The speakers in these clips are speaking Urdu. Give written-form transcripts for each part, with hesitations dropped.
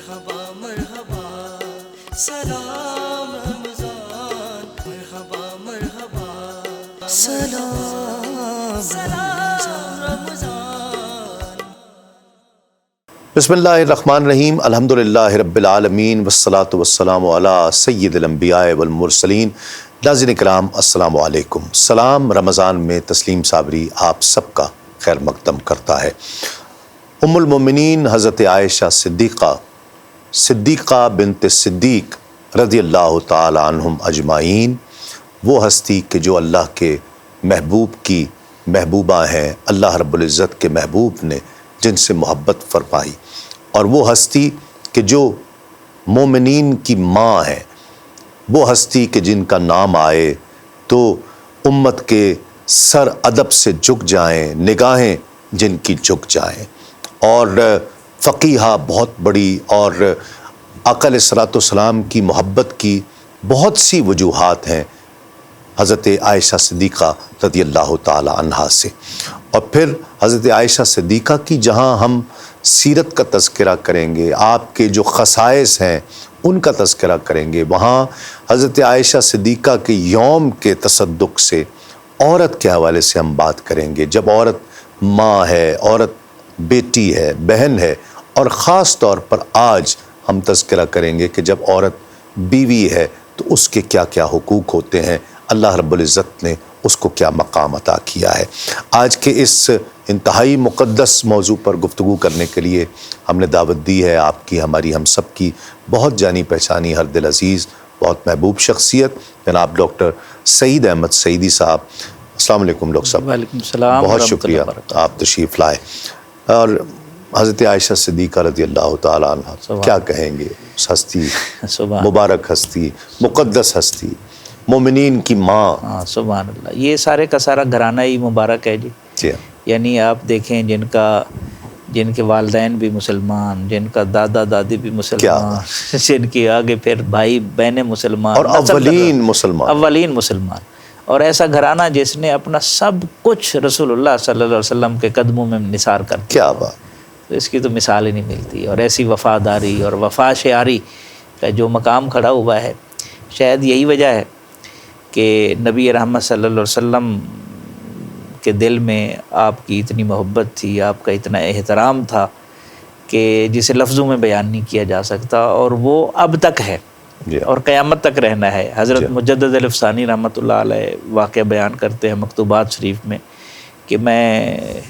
مرحبا مرحبا سلام رمضان مرحبا مرحبا سلام سلام رمضان. بسم اللہ الرحمن الرحیم. الحمدللہ رب العالمین والصلاة والسلام علی سید الانبیاء والمرسلین. ناظرین کرام السلام علیکم. سلام رمضان میں تسلیم صابری آپ سب کا خیر مقدم کرتا ہے. ام المومنین حضرت عائشہ صدیقہ بنت صدیق رضی اللہ تعالی عنہم اجمعین، وہ ہستی کہ جو اللہ کے محبوب کی محبوبہ ہیں، اللہ رب العزت کے محبوب نے جن سے محبت فرمائی، اور وہ ہستی کہ جو مومنین کی ماں ہے، وہ ہستی کہ جن کا نام آئے تو امت کے سر ادب سے جھک جائیں، نگاہیں جن کی جھک جائیں، اور فقیہہ بہت بڑی، اور آقا علیہ الصلوۃ والسلام کی محبت کی بہت سی وجوہات ہیں حضرت عائشہ صدیقہ رضی اللہ تعالی عنہا سے. اور پھر حضرت عائشہ صدیقہ کی جہاں ہم سیرت کا تذکرہ کریں گے، آپ کے جو خصائص ہیں ان کا تذکرہ کریں گے، وہاں حضرت عائشہ صدیقہ کے یوم کے تصدق سے عورت کے حوالے سے ہم بات کریں گے. جب عورت ماں ہے، عورت بیٹی ہے، بہن ہے، اور خاص طور پر آج ہم تذکرہ کریں گے کہ جب عورت بیوی ہے تو اس کے کیا کیا حقوق ہوتے ہیں، اللہ رب العزت نے اس کو کیا مقام عطا کیا ہے. آج کے اس انتہائی مقدس موضوع پر گفتگو کرنے کے لیے ہم نے دعوت دی ہے آپ کی، ہماری، ہم سب کی بہت جانی پہچانی، ہر دل عزیز، بہت محبوب شخصیت جناب ڈاکٹر سعید احمد سعیدی صاحب. السلام علیکم ڈاکٹر صاحب. وعلیکم السلام. بہت شکریہ آپ تشریف لائے. اور حضرت عائشہ صدیقہ رضی اللہ تعالیٰ عنہ، کیا کہیں گے اس ہستی، مبارک ہستی، مقدس ہستی، مومنین کی ماں. سبحان اللہ. یہ سارے کا سارا گھرانہ ہی مبارک ہے جی. یعنی آپ دیکھیں جن کے والدین بھی مسلمان، جن کا دادا دادی بھی مسلمان، جن کی آگے پھر بھائی بہنیں مسلمان، اور اولین مسلمان، اور ایسا گھرانہ جس نے اپنا سب کچھ رسول اللہ صلی اللہ علیہ وسلم کے قدموں میں نثار کر دیا. کیا بات. تو اس کی تو مثال ہی نہیں ملتی. اور ایسی وفاداری اور وفا شعاری کا جو مقام کھڑا ہوا ہے، شاید یہی وجہ ہے کہ نبی رحمت صلی اللہ علیہ وسلم کے دل میں آپ کی اتنی محبت تھی، آپ کا اتنا احترام تھا کہ جسے لفظوں میں بیان نہیں کیا جا سکتا، اور وہ اب تک ہے اور قیامت تک رہنا ہے. حضرت مجدد الافسانی رحمۃ اللہ علیہ واقعہ بیان کرتے ہیں مکتوبات شریف میں کہ میں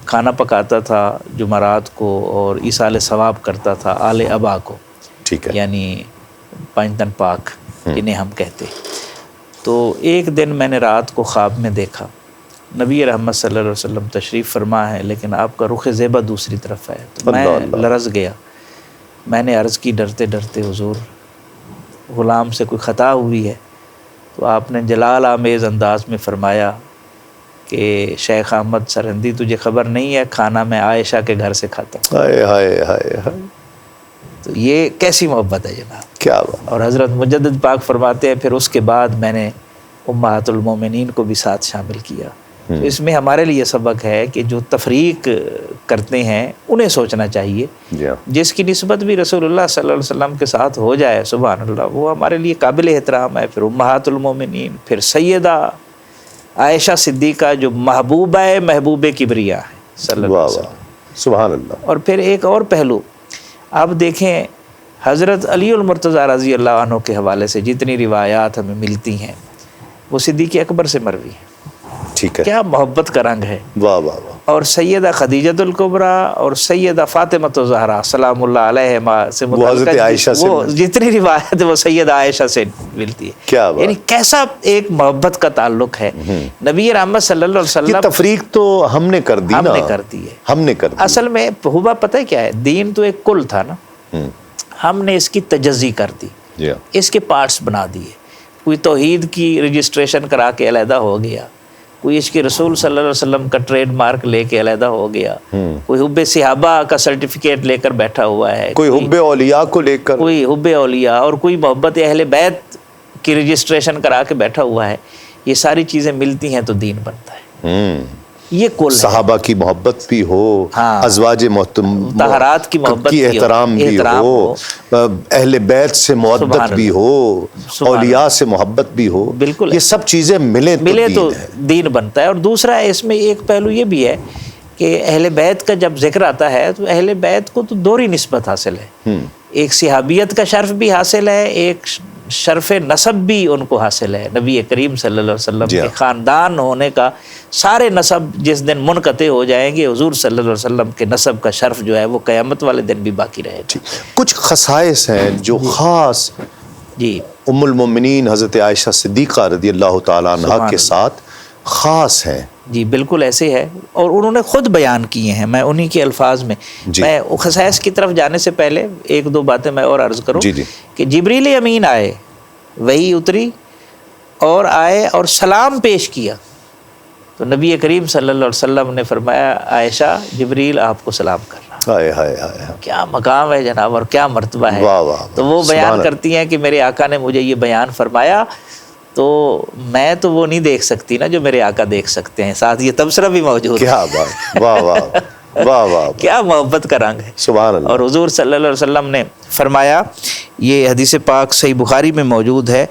کھانا پکاتا تھا جمعرات کو اور ایصال ثواب کرتا تھا آل ابا کو، یعنی پانچ تن پاک جنہیں ہم کہتے. تو ایک دن میں نے رات کو خواب میں دیکھا نبی رحمت صلی اللہ علیہ وسلم تشریف فرما ہے، لیکن آپ کا رخ زیبا دوسری طرف ہے. تو میں لرز گیا. میں نے عرض کی ڈرتے ڈرتے، حضور غلام سے کوئی خطا ہوئی ہے؟ تو آپ نے جلال آمیز انداز میں فرمایا کہ شیخ احمد سرہندی، تجھے خبر نہیں ہے کھانا میں عائشہ کے گھر سے کھاتا ہوں. ہائے ہائے ہائے ہائے. تو یہ کیسی محبت ہے جناب. کیا بات. اور حضرت مجدد پاک فرماتے ہیں پھر اس کے بعد میں نے امہات المومنین کو بھی ساتھ شامل کیا. تو اس میں ہمارے لیے سبق ہے کہ جو تفریق کرتے ہیں انہیں سوچنا چاہیے. جس کی نسبت بھی رسول اللہ صلی اللہ علیہ وسلم کے ساتھ ہو جائے، سبحان اللہ، وہ ہمارے لیے قابل احترام ہے. پھر امہات المومنین، پھر سیدہ عائشہ صدیقہ جو محبوبہ محبوب کبریا ہے صلی اللہ علیہ وسلم. سبحان اللہ. اور پھر ایک اور پہلو آپ دیکھیں، حضرت علی المرتضیٰ رضی اللہ عنہ کے حوالے سے جتنی روایات ہمیں ملتی ہیں وہ صدیق اکبر سے مروی ہیں. ٹھیک ہے. کیا محبت کا رنگ ہے. واہ واہ واہ. اور سیدہ خدیجۃ الکبریٰ اور سیدہ فاطمۃ الزہرا سلام اللہ علیہما سے وہ جتنی روایت وہ سیدہ عائشہ سے ملتی ہے. کیا بات. یعنی کیسا ایک محبت کا تعلق ہے. نبی رحمت صلی اللہ علیہ وسلم. تفریق تو ہم نے کر دی، ہم نے کر دی ہے. ہم نے کر دی. اصل میں ہوا پتہ ہے کیا ہے، دین تو ایک کل تھا نا، ہم نے اس کی تجزی کر دی، اس کے پارٹس بنا دیے. کوئی توحید کی رجسٹریشن کرا کے علیحدہ ہو گیا، کوئی عشق رسول صلی اللہ علیہ وسلم کا ٹریڈ مارک لے کے علیحدہ ہو گیا، کوئی حب صحابہ کا سرٹیفکیٹ لے کر بیٹھا ہوا ہے، کوئی حب اولیاء کو لے کر، کوئی حب اولیاء، اور کوئی محبت اہل بیت کی رجسٹریشن کرا کے بیٹھا ہوا ہے. یہ ساری چیزیں ملتی ہیں تو دین بنتا ہے. یہ کل ہے۔ صحابہ کی محبت بھی ہو، ہاں، ازواج مطہرات کی محبت کی احترام بھی ہو، اہل بیت سے محبت بھی ہو، اولیاء سے محبت بھی ہو، بالکل یہ سب چیزیں ملے تو دین بنتا ہے۔ اور دوسرا اس میں ایک پہلو یہ بھی ہے کہ اہل بیت کا جب ذکر آتا ہے تو اہل بیت کو تو دوہری نسبت حاصل ہے، ایک صحابیت کا شرف بھی حاصل ہے، ایک شرف نسب بھی ان کو حاصل ہے۔ نبی کریم صلی اللہ علیہ وسلم کے خاندان ہونے کا سارے نسب جس دن منقطع ہو جائیں گے، حضور صلی اللہ علیہ وسلم کے نسب کا شرف جو ہے وہ قیامت والے دن بھی باقی رہے گا۔ کچھ خصائص ہیں جو خاص جی ام المومنین حضرت عائشہ صدیقہ رضی اللہ تعالیٰ عنہ کے ساتھ خاص ہیں۔ جی بالکل ایسے ہے، اور انہوں نے خود بیان کیے ہیں، میں انہی کے الفاظ میں میں خصائص کی طرف جانے سے پہلے ایک دو باتیں میں اور عرض کروں کہ جبریل امین آئے، وحی اتری اور آئے اور سلام پیش کیا تو نبی کریم صلی اللہ علیہ وسلم نے فرمایا عائشہ جبریل آپ کو سلام کر رہا۔ کیا مقام ہے جناب اور کیا مرتبہ ہے۔ تو وہ بیان کرتی ہیں کہ میرے آقا نے مجھے یہ بیان فرمایا تو میں تو وہ نہیں دیکھ سکتی نا جو میرے آقا دیکھ سکتے ہیں، ساتھ یہ تبصرہ بھی موجود ہے۔ کیا بات، واہ واہ واہ واہ، کیا محبت کا رنگ ہے، سبحان اللہ۔ اور حضور صلی اللہ علیہ وسلم نے فرمایا، یہ حدیث پاک صحیح بخاری میں موجود ہے،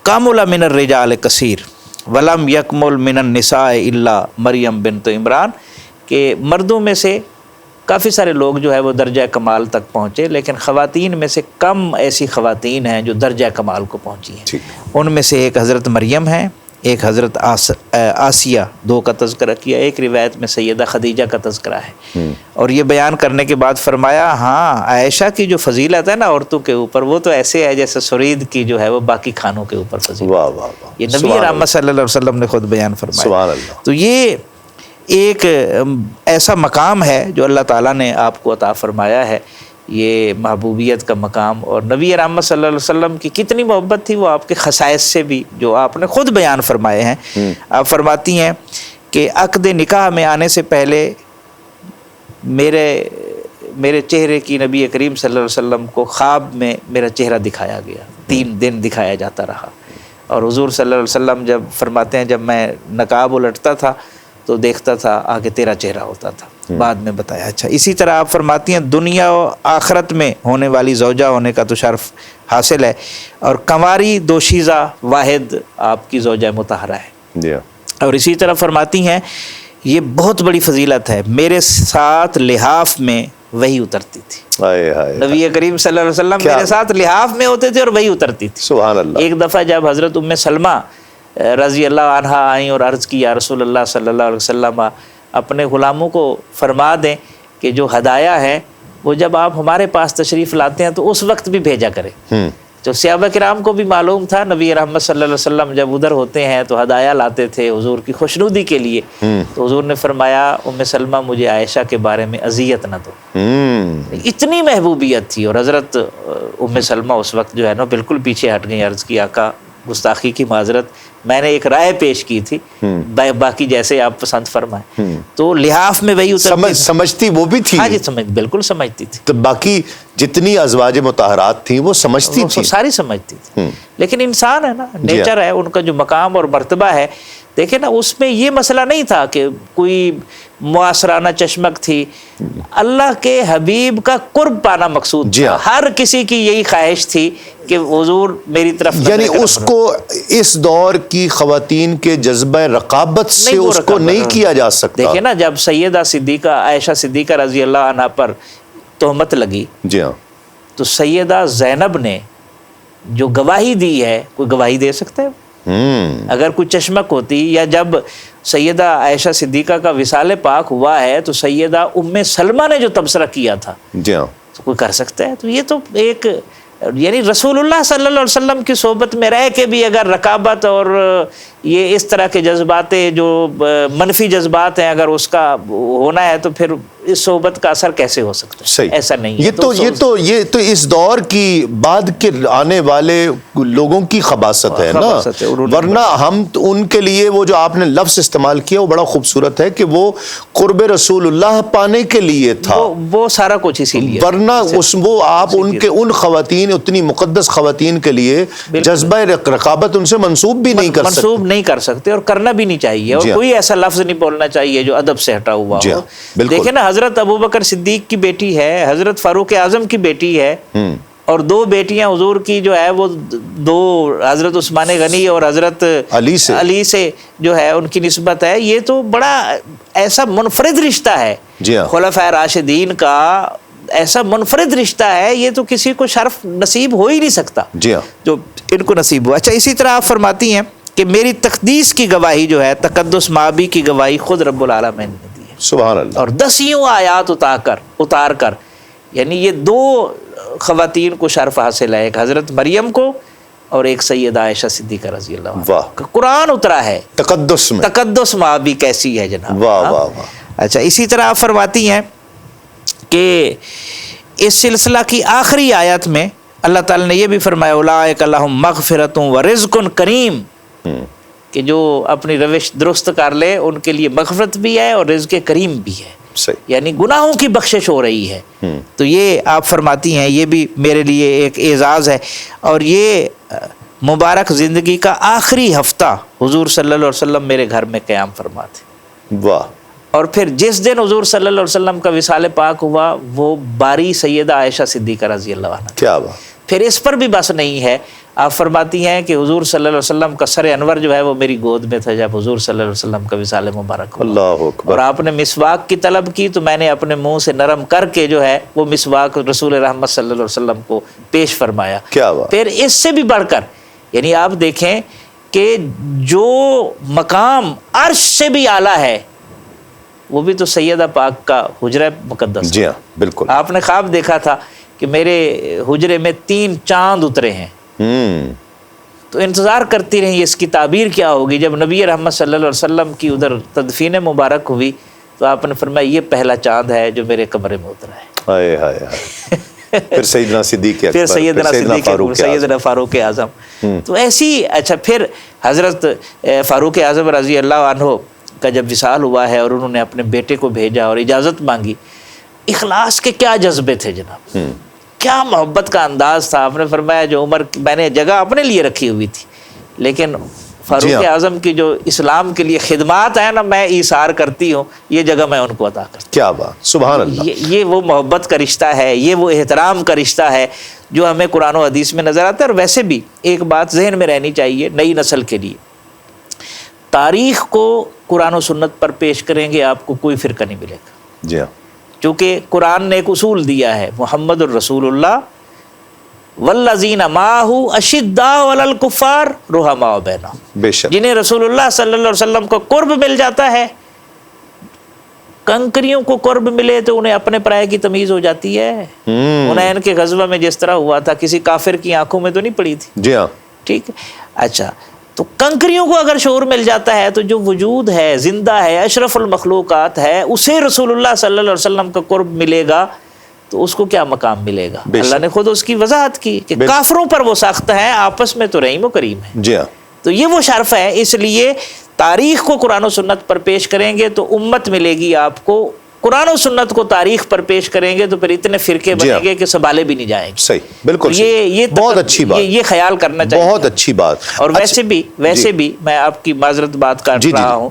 کامل من الرجال کثیر ولم یکمل من النساء الا مریم بنت عمران، کہ مردوں میں سے کافی سارے لوگ جو ہے وہ درجہ کمال تک پہنچے، لیکن خواتین میں سے کم ایسی خواتین ہیں جو درجہ کمال کو پہنچی ہیں۔ ان میں سے ایک حضرت مریم ہیں، ایک حضرت آسیہ، دو کا تذکرہ کیا، ایک روایت میں سیدہ خدیجہ کا تذکرہ ہے۔ اور یہ بیان کرنے کے بعد فرمایا ہاں عائشہ کی جو فضیلت ہے نا عورتوں کے اوپر، وہ تو ایسے ہے جیسے سرید کی جو ہے وہ باقی کھانوں کے اوپر فضیلت۔ یہ نبی رحمت صلی اللہ علیہ وسلم نے خود بیان فرمایا۔ تو یہ ایک ایسا مقام ہے جو اللہ تعالیٰ نے آپ کو عطا فرمایا ہے، یہ محبوبیت کا مقام۔ اور نبی رحمت صلی اللہ علیہ وسلم کی کتنی محبت تھی وہ آپ کے خصائص سے بھی جو آپ نے خود بیان فرمائے ہیں۔ آپ فرماتی ہیں کہ عقد نکاح میں آنے سے پہلے میرے چہرے کی نبی کریم صلی اللہ علیہ وسلم کو خواب میں میرا چہرہ دکھایا گیا، 3 دن دکھایا جاتا رہا۔ اور حضور صلی اللہ علیہ وسلم جب فرماتے ہیں جب میں نقاب الٹتا تھا تو دیکھتا تھا آگے تیرا چہرہ ہوتا تھا، بعد میں بتایا۔ اچھا، اسی طرح آپ فرماتی ہیں دنیا و آخرت میں ہونے والی زوجہ ہونے کا تو شرف حاصل ہے، اور کنواری دوشیزہ واحد آپ کی زوجہ مطہرہ ہے۔ اور اسی طرح فرماتی ہیں یہ بہت بڑی فضیلت ہے، میرے ساتھ لحاف میں وحی اترتی تھی۔ نبی کریم صلی اللہ علیہ وسلم میرے ساتھ لحاف میں ہوتے تھے اور وحی اترتی تھی۔ سبحان اللہ۔ ایک دفعہ جب حضرت ام سلمہ رضی اللہ عنہا آئیں اور عرض کی یا رسول اللہ صلی اللہ علیہ وسلم اپنے غلاموں کو فرما دیں کہ جو ہدایہ ہے وہ جب آپ ہمارے پاس تشریف لاتے ہیں تو اس وقت بھی بھیجا کریں۔ تو صحابہ کرام کو بھی معلوم تھا نبی رحمت صلی اللہ علیہ وسلم جب ادھر ہوتے ہیں تو ہدایہ لاتے تھے حضور کی خوشنودی کے لیے۔ تو حضور نے فرمایا ام سلمہ مجھے عائشہ کے بارے میں اذیت نہ دو، اتنی محبوبیت تھی۔ اور حضرت ام سلمہ اس وقت جو ہے نا بالکل پیچھے ہٹ گئی، عرض کی آقا گستاخی کی معذرت، میں نے ایک رائے پیش کی تھی، باقی جیسے آپ پسند فرمائیں۔ تو لحاف میں وہی سمجھتی وہ بھی تھی؟ ہاں جی بالکل سمجھتی تھی۔ تو باقی جتنی ازواج مطہرات تھیں وہ سمجھتی تھی، ساری سمجھتی تھی، لیکن انسان ہے نا، نیچر ہے، ان کا جو مقام اور مرتبہ ہے، دیکھیں نا اس میں یہ مسئلہ نہیں تھا کہ کوئی معاصرانہ چشمک تھی، اللہ کے حبیب کا قرب پانا مقصود تھا۔ ہر کسی کی یہی خواہش تھی کہ حضور میری طرف، یعنی اس کو اس دور کی خواتین کے جذبہ رقابت سے اس کو نہیں کیا جا سکتا۔ دیکھیں نا جب سیدہ صدیقہ عائشہ صدیقہ رضی اللہ عنہ پر تہمت لگی تو سیدہ زینب نے جو گواہی دی ہے، کوئی گواہی دے سکتا ہے؟ اگر کوئی چشمک ہوتی، یا جب سیدہ عائشہ صدیقہ کا وصال پاک ہوا ہے تو سیدہ ام سلمہ نے جو تبصرہ کیا تھا تو کوئی کر سکتا ہے؟ تو یہ تو ایک یعنی رسول اللہ صلی اللہ علیہ وسلم کی صحبت میں رہ کے بھی اگر رقابت اور یہ اس طرح کے جذبات جو منفی جذبات ہیں اگر اس کا ہونا ہے تو پھر اس صحبت کا اثر کیسے ہو سکتا ہے؟ صحیح، ایسا نہیں ہے۔ یہ تو اس دور کی بعد کے آنے والے لوگوں کی خباثت ہے نا، ورنہ ہم ان کے لیے وہ جو آپ نے لفظ استعمال کیا وہ بڑا خوبصورت ہے کہ وہ قرب رسول اللہ پانے کے لیے تھا، وہ سارا کچھ اسی لیے، ورنہ وہ آپ ان کے ان خواتین اتنی مقدس خواتین کے لیے جذبہ رقابت ان سے منسوب بھی نہیں کر سکتے، نہیں کر سکتے اور کرنا بھی نہیں چاہیے، اور کوئی ایسا لفظ نہیں بولنا چاہیے جو ادب سے ہٹا ہوا ہو۔ دیکھیں نا، حضرت ابوبکر صدیق کی بیٹی ہے، حضرت فاروق اعظم کی بیٹی ہے، اور دو بیٹیاں حضور کی جو ہے وہ دو حضرت عثمان غنی اور حضرت علی سے جو ہے ان کی نسبت ہے۔ یہ تو بڑا ایسا منفرد رشتہ ہے خلفائے راشدین کا، ایسا منفرد رشتہ ہے، یہ تو کسی کو شرف نصیب ہو ہی نہیں سکتا جو ان کو نصیب ہوا۔ اچھا، اسی طرح آپ فرماتی ہیں کہ میری تقدیس کی گواہی جو ہے، تقدس مابی کی گواہی خود رب العالمین نے دی ہے، سبحان اللہ، اور 10 آیات اتار کر، یعنی یہ 2 خواتین کو شرف حاصل ہے، ایک حضرت مریم کو اور ایک سیدہ عائشہ صدیقہ رضی اللہ عنہا۔ واہ، قرآن اترا ہے تقدس میں، تقدس مابی کیسی ہے جناب۔ واہ واہ واہ۔ اچھا، اسی طرح آپ فرماتی ہیں کہ اس سلسلہ کی آخری آیت میں اللہ تعالیٰ نے یہ بھی فرمایا اولئک لہم مغفرۃ و رزق کریم، کہ جو اپنی روش درست کر لے ان کے لیے مغفرت بھی ہے اور رزق کریم بھی ہے، یعنی گناہوں کی بخشش ہو رہی ہے۔ تو یہ آپ فرماتی ہیں یہ بھی میرے لیے ایک اعزاز ہے، اور یہ مبارک زندگی کا آخری ہفتہ حضور صلی اللہ علیہ وسلم میرے گھر میں قیام فرماتے۔ واہ۔ اور پھر جس دن حضور صلی اللہ علیہ وسلم کا وصال پاک ہوا وہ باری سیدہ عائشہ صدیقہ رضی اللہ عنہا۔ کیا بات۔ پھر اس پر بھی بس نہیں ہے، آپ فرماتی ہیں کہ حضور صلی اللہ علیہ وسلم کا سر انور جو ہے وہ میری گود میں تھا جب حضور صلی اللہ علیہ وسلم کا وصال مبارک ہوا۔ اللہ اکبر۔ اور آپ نے مسواک کی طلب کی تو میں نے اپنے منہ سے نرم کر کے جو ہے وہ مسواک رسول رحمت صلی اللہ علیہ وسلم کو پیش فرمایا۔ کیا بات۔ پھر اس سے بھی بڑھ کر، یعنی آپ دیکھیں کہ جو مقام عرش سے بھی اعلیٰ ہے وہ بھی تو سیدہ پاک کا حجرہ مقدس۔ جی ہاں، بالکل۔ آپ نے خواب دیکھا تھا کہ میرے حجرے میں 3 چاند اترے ہیں، تو انتظار کرتی رہی اس کی تعبیر کیا ہوگی۔ جب نبی رحمت صلی اللہ علیہ وسلم کی ادھر تدفین مبارک ہوئی تو آپ نے فرمایا یہ پہلا چاند ہے جو میرے کمرے میں اترا ہے۔ ہائے ہائے ہائے۔ پھر سیدنا صدیق اکبر، پھر سیدنا صدیق اکبر، سیدنا فاروق اعظم۔ تو ایسی، اچھا پھر حضرت فاروق اعظم رضی اللہ عنہ کا جب وصال ہوا ہے اور انہوں نے اپنے بیٹے کو بھیجا اور اجازت مانگی، اخلاص کے کیا جذبے تھے جناب، کیا محبت کا انداز تھا۔ آپ نے فرمایا جو عمر میں نے جگہ اپنے لیے رکھی ہوئی تھی، لیکن فاروق اعظم کی جو اسلام کے لیے خدمات ہیں نا میں ایثار کرتی ہوں، یہ جگہ میں ان کو عطا کرتی ہوں۔ کیا بات، سبحان اللہ۔ یہ وہ محبت کا رشتہ ہے، یہ وہ احترام کا رشتہ ہے جو ہمیں قرآن و حدیث میں نظر آتا ہے۔ اور ویسے بھی ایک بات ذہن میں رہنی چاہیے نئی نسل کے لیے، تاریخ کو قرآن و سنت پر پیش کریں گے آپ کو کوئی فرقہ نہیں ملے گا۔ جی ہاں، چونکہ قرآن نے ایک اصول دیا ہے، محمد الرسول اللہ والذین معہ اشداء علی الکفار رحماء بینہم، بے شک، جنہیں رسول اللہ صلی اللہ علیہ وسلم کو قرب مل جاتا ہے، کنکریوں کو قرب ملے تو انہیں اپنے پرائے کی تمیز ہو جاتی ہے۔ حنین کے غزوہ میں جس طرح ہوا تھا، کسی کافر کی آنکھوں میں تو نہیں پڑی تھی، جی ہاں، ٹھیک ہے۔ اچھا، تو کنکریوں کو اگر شعور مل جاتا ہے تو جو وجود ہے، زندہ ہے، اشرف المخلوقات ہے، اسے رسول اللہ صلی اللہ علیہ وسلم کا قرب ملے گا تو اس کو کیا مقام ملے گا؟ اللہ نے خود اس کی وضاحت کی کہ کافروں پر وہ سخت ہیں، آپس میں تو رحیم و کریم ہے۔ جی ہاں، تو یہ وہ شرف ہے، اس لیے تاریخ کو قرآن و سنت پر پیش کریں گے تو امت ملے گی آپ کو، قرآن و سنت کو تاریخ پر پیش کریں گے تو پھر اتنے فرقے بنیں گے کہ سنبھالے بھی نہیں جائیں گے۔ صحیح، بالکل یہ بہت اچھی بات، یہ خیال کرنا چاہیے، بہت اچھی بات۔ اور ویسے بھی میں آپ کی معذرت بات کر رہا ہوں،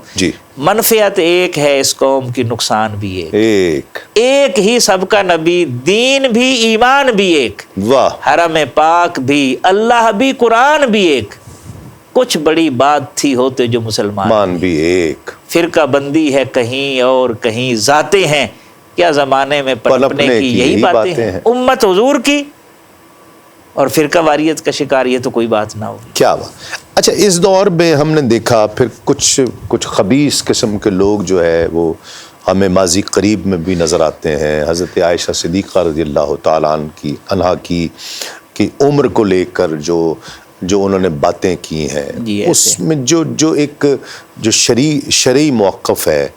منفعت ایک ہے اس قوم کی، نقصان بھی ایک ہی، سب کا نبی، دین بھی، ایمان بھی ایک، واہ، حرم پاک بھی، اللہ بھی، قرآن بھی ایک، کچھ بڑی بات تھی ہوتے جو مسلمان بھی ایک، فرقہ بندی ہے کہیں اور کہیں ذاتیں ہیں، کیا زمانے میں پنپنے کی یہی باتیں ہیں، امت حضور کی اور فرقہ واریت کا شکار، یہ تو کوئی بات نہ ہوگی۔ کیا بات۔ اچھا، اس دور میں ہم نے دیکھا پھر کچھ خبیث قسم کے لوگ جو ہے وہ ہمیں ماضی قریب میں بھی نظر آتے ہیں۔ حضرت عائشہ صدیقہ رضی اللہ تعالیٰ عنہا کی عمر کو لے کر جو انہوں نے باتیں کی ہیں، اس میں جو ایک شرعی موقف ہے،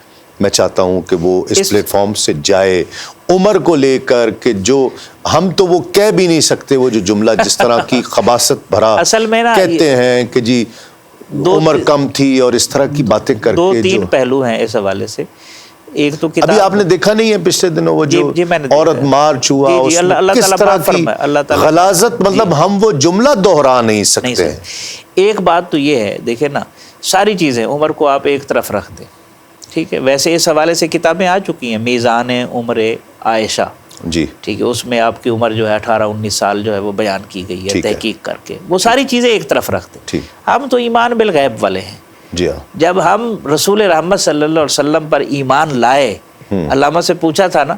میں چاہتا ہوں کہ وہ اس پلیٹ فارم سے جائے، عمر کو لے کر کہ جو ہم تو وہ کہہ بھی نہیں سکتے، وہ جو جملہ جس طرح کی خباثت بھرا کہتے ہیں کہ جی عمر کم تھی اور اس طرح کی باتیں کر کے، 2-3 پہلو ہیں اس حوالے سے۔ ایک تو ابھی آپ نے دیکھا نہیں ہے پچھلے دنوں وہ جو عورت مارچ ہوا، کس طرح کی غلاظت، مطلب ہم وہ جملہ دہرا نہیں سکتے۔ ایک بات تو یہ ہے، دیکھیں نا ساری چیزیں عمر کو آپ ایک طرف رکھ دیں، ٹھیک ہے. ویسے اس حوالے سے کتابیں آ چکی ہیں، میزان عمر عائشہ، جی ٹھیک ہے، اس میں آپ کی عمر جو ہے 18-19 سال جو ہے وہ بیان کی گئی ہے ٹھیک ہے. تحقیق کر کے. وہ ساری چیزیں ایک طرف رکھ دیں. ٹھیک. ہم تو ایمان بالغیب والے ہیں. جی ہاں. جب ہم رسول رحمت صلی اللہ علیہ وسلم پر ایمان لائے، علامہ سے پوچھا تھا نا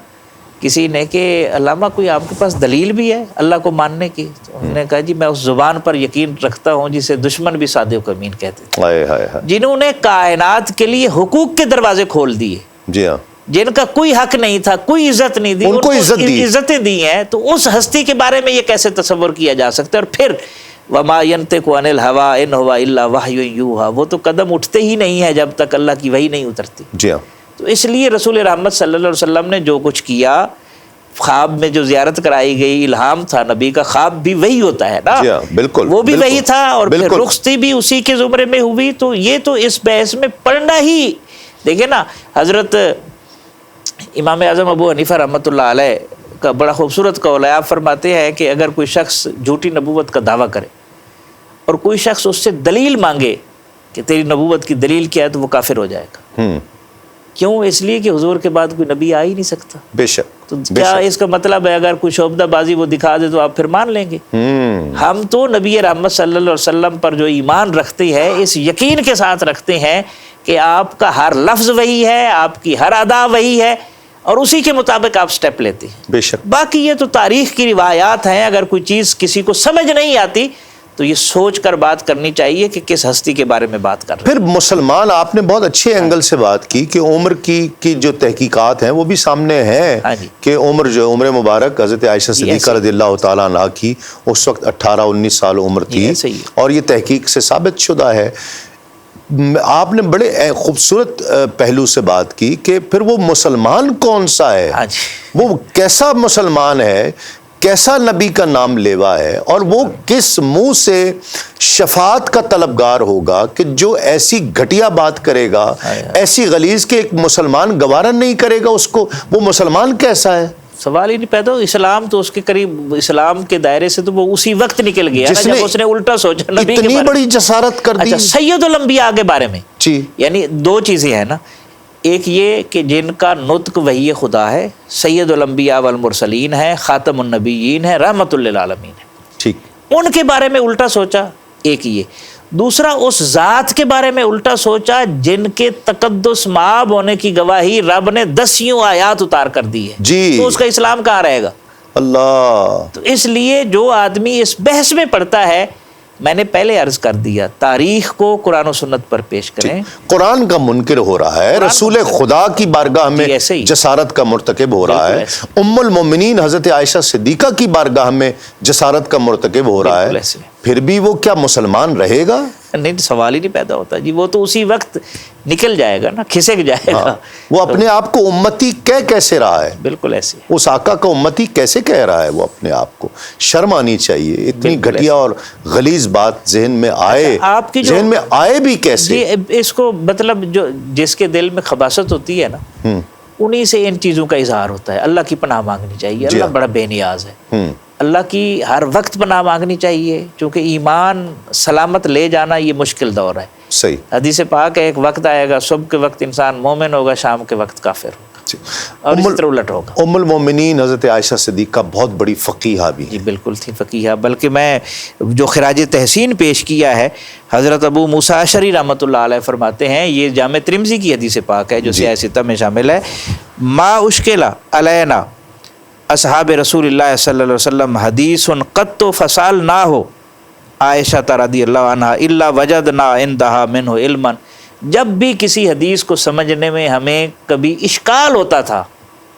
کسی نے کہ علامہ کوئی آپ کے پاس دلیل بھی ہے اللہ کو ماننے کی؟ تو انہوں نے کہا جی میں اس زبان پر یقین رکھتا ہوں جسے دشمن بھی صادق و امین کہتے تھے، ہائے ہائے ہائے. جنہوں نے کائنات کے لیے حقوق کے دروازے کھول دیے، جی ہاں. جن کا کوئی حق نہیں تھا، کوئی عزت نہیں دی، ان کو عزتیں دی ہیں. تو اس ہستی کے بارے میں یہ کیسے تصور کیا جا سکتا ہے؟ اور پھر وما ينطق عن الهوى ان هو الا وحی یوحی، وہ تو قدم اٹھتے ہی نہیں ہے جب تک اللہ کی وحی نہیں اترتی. جی ہاں. تو اس لیے رسول رحمت صلی اللہ علیہ وسلم نے جو کچھ کیا، خواب میں جو زیارت کرائی گئی، الہام تھا نبی کا، خواب بھی وہی ہوتا ہے نا. جی ہاں بالکل، وہ بھی بالکل. وہی تھا، اور پھر بالکل. رخصتی بھی اسی کے زمرے میں ہوئی. تو یہ تو اس بحث میں پڑھنا ہی، دیکھیں نا حضرت امام اعظم ابو حنیفہ رحمۃ اللہ علیہ کا بڑا خوبصورت قول ہے. آپ فرماتے ہیں کہ اگر کوئی شخص جھوٹی نبوت کا دعویٰ کرے اور کوئی شخص اس سے دلیل مانگے کہ تیری نبوت کی دلیل کیا ہے، تو وہ کافر ہو جائے گا. کیوں؟ اس لیے کہ حضور کے بعد کوئی نبی آ ہی نہیں سکتا. بے شک. تو کیا اس کا مطلب ہے اگر کوئی شعبدہ بازی وہ دکھا دے تو آپ پھر مان لیں گے؟ ہم تو نبی رحمت صلی اللہ علیہ وسلم پر جو ایمان رکھتے ہیں، اس یقین کے ساتھ رکھتے ہیں کہ آپ کا ہر لفظ وہی ہے، آپ کی ہر ادا وہی ہے، اور اسی کے مطابق آپ سٹیپ لیتے ہیں. بے شک. باقی یہ تو تاریخ کی روایات ہیں. اگر کوئی چیز کسی کو سمجھ نہیں آتی تو یہ سوچ کر بات کرنی چاہیے کہ کس ہستی کے بارے میں بات کر رہے ہیں. پھر مسلمان، آپ نے بہت اچھے اینگل سے بات کی کہ عمر کی جو تحقیقات ہیں وہ بھی سامنے ہیں. ہاں جی. کہ عمر جو عمر مبارک حضرت عائشہ صدیقہ رضی اللہ تعالیٰ عنہ کی اس وقت 18-19 سال عمر تھی، اور یہ تحقیق سے ثابت شدہ ہے. آپ نے بڑے خوبصورت پہلو سے بات کی کہ پھر وہ مسلمان کون سا ہے، ہاں جی. وہ کیسا مسلمان ہے، کیسا نبی کا نام لیوا ہے، اور وہ کس منہ سے شفاعت کا طلبگار ہوگا کہ جو ایسی گھٹیا بات کرے گا، ایسی غلیظ کہ ایک مسلمان گوارا نہیں کرے گا اس کو. وہ مسلمان کیسا ہے؟ سوال ہی نہیں پیدا. اسلام تو اس کے قریب، اسلام کے دائرے سے تو وہ اسی وقت نکل گیا جس نے جب اس نے الٹا سوچا نبی کے اتنی بارے. بڑی جسارت کر دی. اچھا، سید الانبیاء کے بارے میں جی. یعنی دو چیزیں ہیں نا. ایک یہ کہ جن کا نطق وحی خدا ہے، سید الانبیاء والمرسلین ہے، خاتم النبیین ہے، رحمت للعالمین ہے، ٹھیک. ان کے بارے میں الٹا سوچا. ایک یہ. دوسرا اس ذات کے بارے میں الٹا سوچا جن کے تقدس مآب ہونے کی گواہی رب نے 10 آیات اتار کر دی ہے. جی. تو اس کا اسلام کہاں رہے گا؟ اللہ. تو اس لیے جو آدمی اس بحث میں پڑتا ہے، میں نے پہلے عرض کر دیا، تاریخ کو قرآن و سنت پر پیش کریں. قرآن کا منکر ہو رہا ہے، رسول خدا کی بارگاہ میں جسارت کا مرتکب ہو رہا ہے، ام المومنین حضرت عائشہ صدیقہ کی بارگاہ میں جسارت کا مرتکب ہو رہا ہے. پھر بھی وہ کیا مسلمان رہے گا؟ نہیں، سوال ہی نہیں پیدا ہوتا جی. وہ تو اسی وقت نکل جائے گا نا، کھسک جائے گا. وہ اپنے آپ کو امتی کیسے رہا ہے؟ بالکل ایسے. اس آقا کا امتی کیسے کہہ رہا ہے وہ اپنے آپ کو؟ شرم آنی چاہیے. اتنی گھٹیا اور غلیظ بات ذہن میں آئے، آپ کی ذہن میں آئے بھی کیسے؟ اس کو مطلب جو جس کے دل میں خباثت ہوتی ہے نا، انہی سے ان چیزوں کا اظہار ہوتا ہے. اللہ کی پناہ مانگنی چاہیے. اللہ بڑا بے نیاز ہے. اللہ کی ہر وقت پناہ مانگنی چاہیے، کیونکہ ایمان سلامت لے جانا یہ مشکل دور ہے. صحیح. حدیث پاک ہے ایک وقت آئے گا، صبح کے وقت انسان مومن ہوگا، شام کے وقت کافر ہوگا، اور اس طرح الٹ ہوگا. ام المومنین حضرت عائشہ صدیقہ بہت بڑی فقیہہ بھی جی بالکل تھی فقیہہ. بلکہ میں جو خراج تحسین پیش کیا ہے، حضرت ابو موسیٰ اشعری رحمۃ اللہ علیہ فرماتے ہیں، یہ جامع ترمذی کی حدیث پاک ہے جو سیاہ ستہ میں شامل ہے، ما اشکل علینا اصحاب رسول اللہ صلی اللہ علیہ وسلم حدیث قط فصال نہ ہو عائشہ رضی اللہ عنہا الا وجدنا عندها منہ علما. جب بھی کسی حدیث کو سمجھنے میں ہمیں کبھی اشکال ہوتا تھا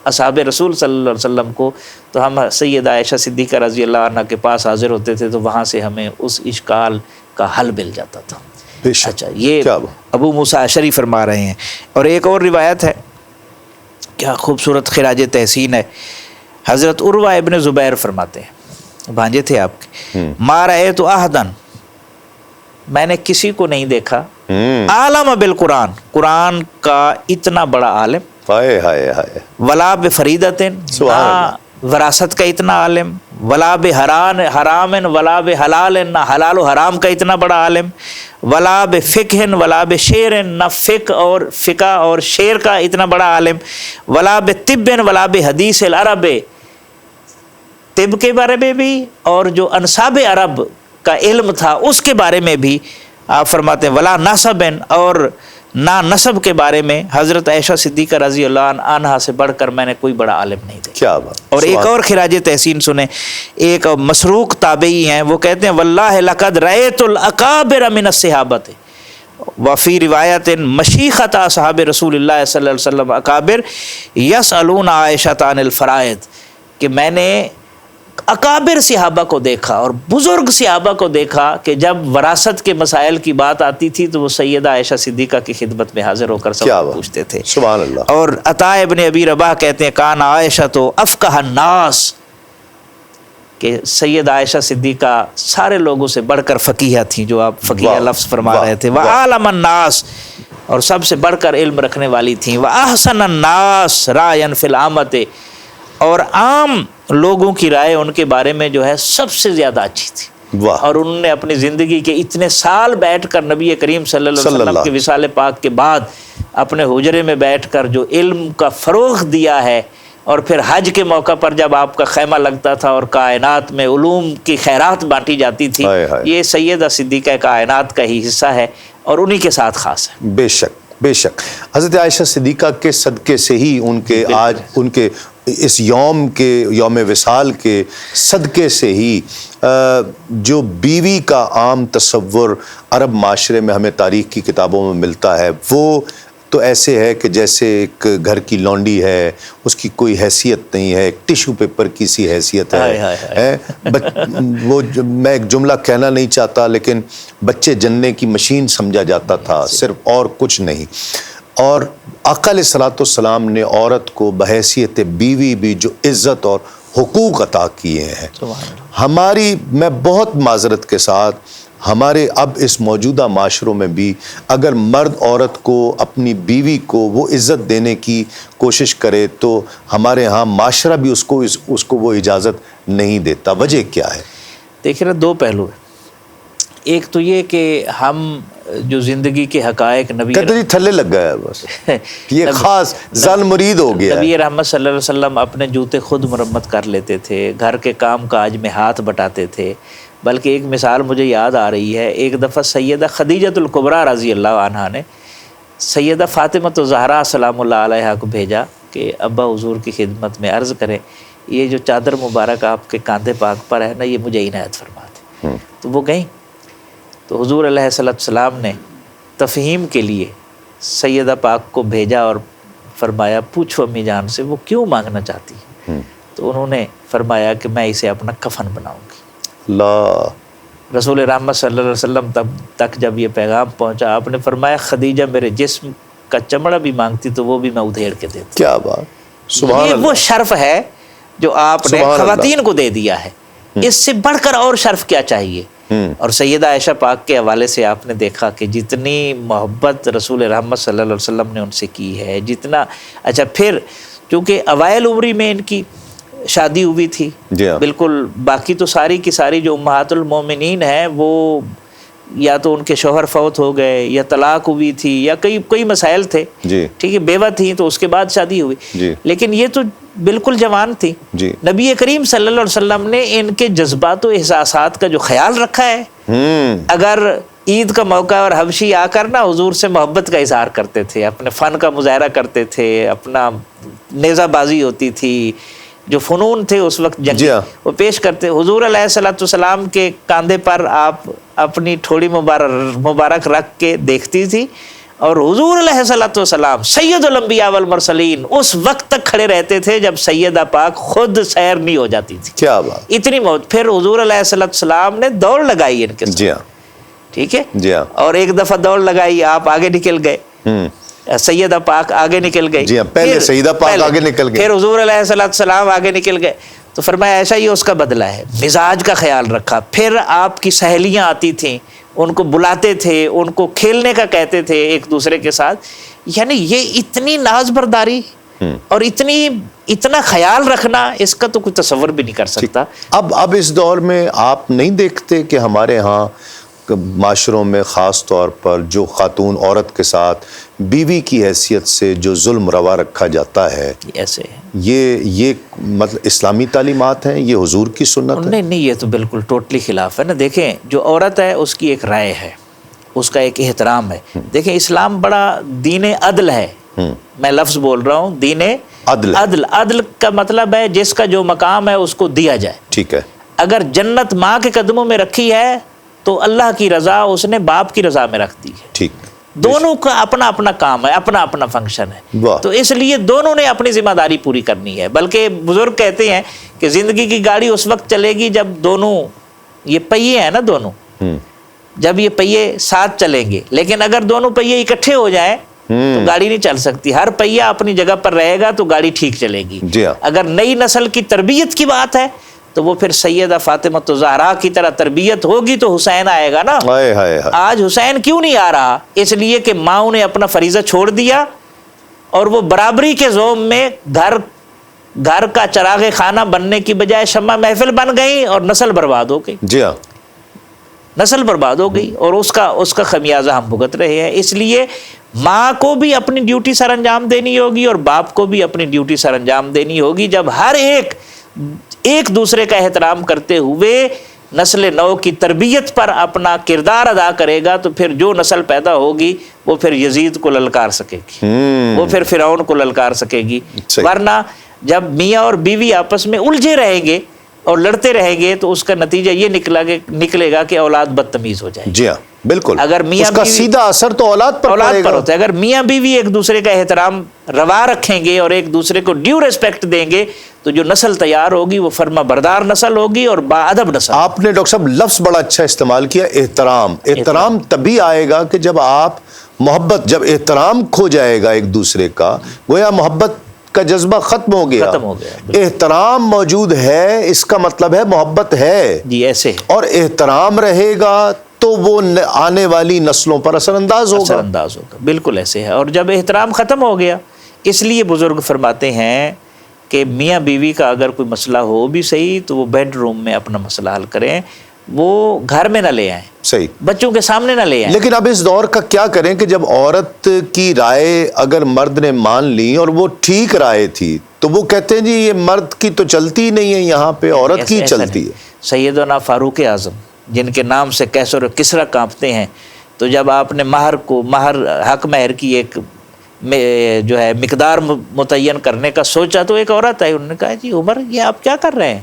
اصحاب رسول صلی اللہ علیہ وسلم کو، تو ہم سید عائشہ صدیقہ رضی اللہ عنہ کے پاس حاضر ہوتے تھے، تو وہاں سے ہمیں اس اشکال کا حل مل جاتا تھا. اچھا، یہ ابو موسیٰ اشعری فرما رہے ہیں. اور ایک اور روایت ہے، کیا خوبصورت خراج تحسین ہے. حضرت عروہ ابن زبیر فرماتے ہیں، بھانجے تھے آپ کے، ما رأیت احدن، میں نے کسی کو نہیں دیکھا، عالم بالقرآن، قرآن کا اتنا بڑا عالم، ہائے ہائے ہائے، ولا بفریدتن، نہ وراثت کا اتنا عالم، ولا بحرام ولا بحلال، نہ حلال و حرام کا اتنا بڑا عالم، ولا بفقہ ولا بشعر، نہ فقہ اور شعر کا اتنا بڑا عالم، ولا بطب ولا بحدیث العرب، طب کے بارے میں بھی اور جو انصاب عرب کا علم تھا اس کے بارے میں بھی آپ فرماتے ہیں ولا نسب، اور نہ نسب کے بارے میں حضرت عائشہ صدیقہ رضی اللہ عنہا سے بڑھ کر میں نے کوئی بڑا عالم نہیں دیکھا۔ کیا بات۔ اور ایک اور خراج تحسین سنیں، ایک مسروق تابعی ہیں، وہ کہتے ہیں واللہ لقد رأیت الاکابر من الصحابۃ وفی روایت مشیخۃ اصحاب رسول اللہ صلی اللہ علیہ وسلم اکابر یسألون عائشہ عن الفرائض، کہ میں نے اکابر صحابہ کو دیکھا اور بزرگ صحابہ کو دیکھا کہ جب وراثت کے مسائل کی بات آتی تھی تو وہ سیدہ عائشہ صدیقہ کی خدمت میں حاضر ہو کر سوال پوچھتے تھے۔ سبحان اللہ۔ اور عطا ابن ابی رباح کہتے ہیں کان عائشہ تو افقہ الناس، کہ سیدہ عائشہ صدیقہ سارے لوگوں سے بڑھ کر فقیہ تھیں، جو آپ فقیہ لفظ فرما رہے تھے، وعالم الناس، اور سب سے بڑھ کر علم رکھنے والی تھیں، واحسن الناس رائن فی العامۃ، اور عام لوگوں کی رائے ان کے بارے میں جو ہے سب سے زیادہ اچھی تھی۔ اور انہوں نے اپنی زندگی کے اتنے سال بیٹھ کر نبی کریم صلی اللہ علیہ وسلم کے وصال پاک کے بعد اپنے حجرے میں بیٹھ کر جو علم کا فروغ دیا ہے، اور پھر حج کے موقع پر جب آپ کا خیمہ لگتا تھا اور کائنات میں علوم کی خیرات بانٹی جاتی تھی، یہ سیدہ صدیقہ کائنات کا ہی حصہ ہے اور انہی کے ساتھ خاص ہے۔ بے شک بے شک، حضرت عائشہ صدیقہ کے صدقے سے ہی ان کے آج ان کے اس یوم وصال کے صدقے سے ہی جو بیوی کا عام تصور عرب معاشرے میں ہمیں تاریخ کی کتابوں میں ملتا ہے، وہ تو ایسے ہے کہ جیسے ایک گھر کی لونڈی ہے، اس کی کوئی حیثیت نہیں ہے، ایک ٹیشو پیپر کی سی حیثیت ہے۔ وہ میں ایک جملہ کہنا نہیں چاہتا، لیکن بچے جننے کی مشین سمجھا جاتا تھا، صرف اور کچھ نہیں۔ اور آقا علیہ الصلوۃ والسلام نے عورت کو بحیثیت بیوی بھی جو عزت اور حقوق عطا کیے ہیں، ہماری، میں بہت معذرت کے ساتھ، ہمارے اب اس موجودہ معاشروں میں بھی اگر مرد عورت کو اپنی بیوی کو وہ عزت دینے کی کوشش کرے تو ہمارے ہاں معاشرہ بھی اس کو وہ اجازت نہیں دیتا۔ وجہ کیا ہے؟ دیکھیں نا، دو پہلو ہیں۔ ایک تو یہ کہ ہم جو زندگی کے حقائق نبی کہتے جی تھلے لگ گیا ہے، بس یہ خاص زن مرید ہو گیا ہے۔ نبی رحمت صلی اللہ علیہ وسلم اپنے جوتے خود مرمت کر لیتے تھے، گھر کے کام کاج میں ہاتھ بٹاتے تھے۔ بلکہ ایک مثال مجھے یاد آ رہی ہے، ایک دفعہ سیدہ خدیجۃ الکبریٰ رضی اللہ عنہا نے سیدہ فاطمہ الزہراء سلام اللہ علیہا کو بھیجا کہ ابا حضور کی خدمت میں عرض کریں، یہ جو چادر مبارک آپ کے کاندھے پاک پر ہے نا، یہ مجھے عنایت فرما دیں۔ تو وہ گئیں، تو حضور علیہ السلام نے تفہیم کے لیے سیدہ پاک کو بھیجا اور فرمایا پوچھو امی جان سے وہ کیوں مانگنا چاہتی ہے؟ تو انہوں نے فرمایا کہ میں اسے اپنا کفن بناؤں گی۔ اللہ، رسول رحمت صلی اللہ علیہ وسلم تک جب یہ پیغام پہنچا، آپ نے فرمایا خدیجہ میرے جسم کا چمڑا بھی مانگتی تو وہ بھی میں ادھیڑ کے دیتا۔ کیا بات، سبحان یہ اللہ۔ وہ شرف ہے جو آپ نے خواتین کو دے دیا ہے، اس سے بڑھ کر اور شرف کیا چاہیے؟ اور سیدہ عائشہ پاک کے حوالے سے آپ نے دیکھا کہ جتنی محبت رسول رحمت صلی اللہ علیہ وسلم نے ان سے کی ہے، جتنا اچھا، پھر چونکہ اوائل عمری میں ان کی شادی ہوئی تھی، بالکل باقی تو ساری کی ساری جو امہات المومنین ہیں وہ یا تو ان کے شوہر فوت ہو گئے یا طلاق ہوئی تھی یا کئی مسائل تھے، ٹھیک ہے، بیوہ تھیں تو اس کے بعد شادی ہوئی، لیکن یہ تو بالکل جوان تھی۔ نبی کریم صلی اللہ علیہ وسلم نے ان کے جذبات و احساسات کا جو خیال رکھا ہے، اگر عید کا موقع اور حبشی آ کر نا حضور سے محبت کا اظہار کرتے تھے، اپنے فن کا مظاہرہ کرتے تھے، اپنا نیزہ بازی ہوتی تھی، جو فنون تھے اس وقت جنگی وہ پیش کرتے، حضور علیہ السلام کے کاندھے پر آپ اپنی ٹھوڑی مبارک رکھ کے دیکھتی تھی، اور حضور علیہ السلام سید الانبیاء والمرسلین اس وقت تک کھڑے رہتے تھے جب سیدہ پاک خود سیر نہیں ہو جاتی تھی۔ کیا بات، اتنی موت۔ پھر حضور علیہ السلام نے دوڑ لگائی ان کے ساتھ، ٹھیک ہے، اور ایک دفعہ دوڑ لگائی، آپ آگے نکل گئے، سیدہ پاک آگے نکل گئی، پہلے سیدہ پاک آگے نکل گئی، پھر حضور علیہ السلام آگے نکل گئے، تو فرمایا ایسا ہی اس کا بدلہ ہے، مزاج کا خیال رکھا۔ پھر آپ کی سہیلیاں آتی تھیں، ان کو بلاتے تھے، ان کو کھیلنے کا کہتے تھے ایک دوسرے کے ساتھ، یعنی یہ اتنی ناز برداری اور اتنا خیال رکھنا، اس کا تو کوئی تصور بھی نہیں کر سکتا۔ اب اس دور میں آپ نہیں دیکھتے کہ ہمارے ہاں معاشروں میں خاص طور پر جو خاتون عورت کے ساتھ بیوی کی حیثیت سے جو ظلم روا رکھا جاتا ہے، ایسے یہ مطلب اسلامی تعلیمات ہیں، یہ حضور کی سنت ہے؟ نہیں، یہ تو بالکل ٹوٹلی خلاف ہے نا۔ دیکھیں، جو عورت ہے اس کی ایک رائے ہے، اس کا ایک احترام ہے۔ دیکھیں، اسلام بڑا دین عدل ہے، میں لفظ بول رہا ہوں، دین عدل کا مطلب ہے جس کا جو مقام ہے اس کو دیا جائے۔ ٹھیک ہے۔ اگر جنت ماں کے قدموں میں رکھی ہے تو اللہ کی رضا اس نے باپ کی رضا میں رکھ دی ہے۔ ٹھیک، دونوں کا اپنا اپنا کام ہے، اپنا اپنا فنکشن ہے، واہ۔ تو اس لیے دونوں نے اپنی ذمہ داری پوری کرنی ہے۔ بلکہ بزرگ کہتے ہیں کہ زندگی کی گاڑی اس وقت چلے گی جب دونوں، یہ پہیے ہیں نا دونوں، جب یہ پہیے ساتھ چلیں گے، لیکن اگر دونوں پہیے اکٹھے ہو جائیں تو گاڑی نہیں چل سکتی۔ ہر پہیہ اپنی جگہ پر رہے گا تو گاڑی ٹھیک چلے گی۔ جی ہاں۔ اگر نئی نسل کی تربیت کی بات ہے تو وہ پھر سیدہ فاطمہ الزہرا کی طرح تربیت ہوگی تو حسین آئے گا نا۔ آج حسین کیوں نہیں آ رہا؟ اس لیے کہ ماؤں نے اپنا فریضہ چھوڑ دیا اور وہ برابری کے زوم میں گھر کا چراغ خانہ بننے کی بجائے شمع محفل بن گئی اور نسل برباد ہو گئی۔ جی ہاں، نسل برباد ہو گئی اور اس کا خمیازہ ہم بھگت رہے ہیں۔ اس لیے ماں کو بھی اپنی ڈیوٹی سر انجام دینی ہوگی اور باپ کو بھی اپنی ڈیوٹی سر انجام دینی ہوگی۔ جب ہر ایک دوسرے کا احترام کرتے ہوئے نسل نو کی تربیت پر اپنا کردار ادا کرے گا تو پھر جو نسل پیدا ہوگی وہ پھر یزید کو للکار سکے گی، وہ پھر فرعون کو للکار سکے گی۔ ورنہ جب میاں اور بیوی آپس میں الجھے رہیں گے اور لڑتے رہیں گے تو اس کا نتیجہ یہ نکلے گا کہ اولاد بدتمیز ہو جائے گی۔ جی ہاں، بالکل۔ اگر میاں اس کا سیدھا اثر تو اولاد پر پڑے گا۔ ہوتا ہے۔ اگر میاں بیوی ایک دوسرے کا احترام روا رکھیں گے اور ایک دوسرے کو ڈیو ریسپیکٹ دیں گے تو جو نسل تیار ہوگی وہ فرما بردار نسل ہوگی اور باادب نسل۔ آپ نے ڈاکٹر صاحب لفظ بڑا اچھا استعمال کیا، احترام تبھی آئے گا کہ جب جب احترام کھو جائے گا ایک دوسرے کا، گویا محبت کا جذبہ ختم ہو گیا۔ احترام موجود ہے، اس کا مطلب ہے محبت ہے۔ جی ایسے ہے۔ اور احترام رہے گا تو وہ آنے والی نسلوں پر اثر انداز ہوگا۔ بالکل ایسے ہے۔ اور جب احترام ختم ہو گیا، اس لیے بزرگ فرماتے ہیں کہ میاں بیوی کا اگر کوئی مسئلہ ہو بھی صحیح تو وہ بیڈ روم میں اپنا مسئلہ حل کریں، وہ گھر میں نہ لے آئیں، صحیح، بچوں کے سامنے نہ لے آئیں۔ لیکن اب اس دور کا کیا کریں کہ جب عورت کی رائے اگر مرد نے مان لی اور وہ ٹھیک رائے تھی تو وہ کہتے ہیں جی یہ مرد کی تو چلتی ہی نہیں ہے، یہاں پہ عورت کی چلتی ہے۔ سیدنا فاروق اعظم جن کے نام سے کیسر و کسرا کانپتے ہیں، تو جب آپ نے حق مہر کی ایک جو ہے مقدار متعین کرنے کا سوچا تو ایک عورت آئی، انہوں نے کہا جی عمر یہ آپ کیا کر رہے ہیں؟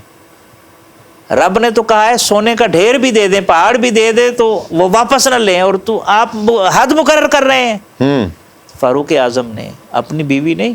رب نے تو کہا ہے سونے کا ڈھیر بھی دے دیں، پہاڑ بھی دے دیں تو وہ واپس نہ لیں، اور تو آپ حد مقرر کر رہے ہیں۔ فاروق اعظم نے اپنی بیوی نہیں،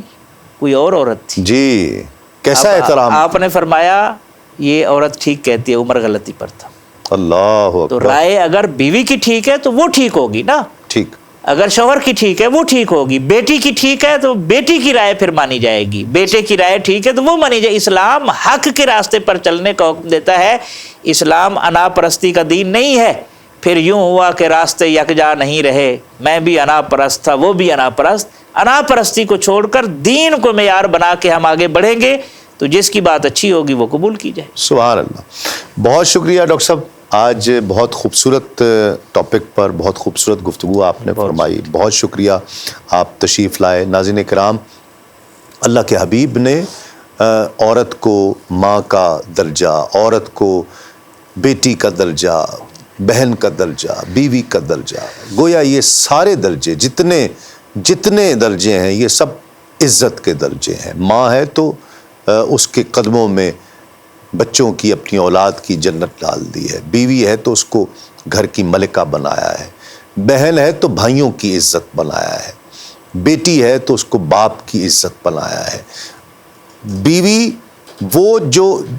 کوئی اور عورت تھی، جی کیسا احترام، آپ نے فرمایا یہ عورت ٹھیک کہتی ہے، عمر غلطی پر تھا۔ اللہ تو اکبر۔ رائے اگر بیوی کی ٹھیک ہے تو وہ ٹھیک ہوگی نا، ٹھیک، اگر شوہر کی ٹھیک ہے وہ ٹھیک ہوگی، بیٹی کی ٹھیک ہے تو بیٹی کی رائے پھر مانی جائے گی، بیٹے کی رائے ٹھیک ہے تو وہ مانی جائے۔ اسلام حق کے راستے پر چلنے کا حکم دیتا ہے، اسلام انا پرستی کا دین نہیں ہے۔ پھر یوں ہوا کہ راستے یکجا نہیں رہے، میں بھی انا پرست تھا، وہ بھی انا پرست۔ انا پرستی کو چھوڑ کر دین کو معیار بنا کے ہم آگے بڑھیں گے تو جس کی بات اچھی ہوگی وہ قبول کی جائے۔ سبحان اللہ۔ بہت شکریہ ڈاکٹر صاحب، آج بہت خوبصورت ٹاپک پر بہت خوبصورت گفتگو آپ نے فرمائی، بہت شکریہ آپ تشریف لائے۔ ناظرین کرام، اللہ کے حبیب نے عورت کو ماں کا درجہ، عورت کو بیٹی کا درجہ، بہن کا درجہ، بیوی کا درجہ، گویا یہ سارے درجے جتنے درجے ہیں یہ سب عزت کے درجے ہیں۔ ماں ہے تو اس کے قدموں میں بچوں کی، اپنی اولاد کی جنت ڈال دی ہے، بیوی ہے تو اس کو گھر کی ملکہ بنایا ہے، بہن ہے تو بھائیوں کی عزت بنایا ہے، بیٹی ہے تو اس کو باپ کی عزت بنایا ہے، بیوی وہ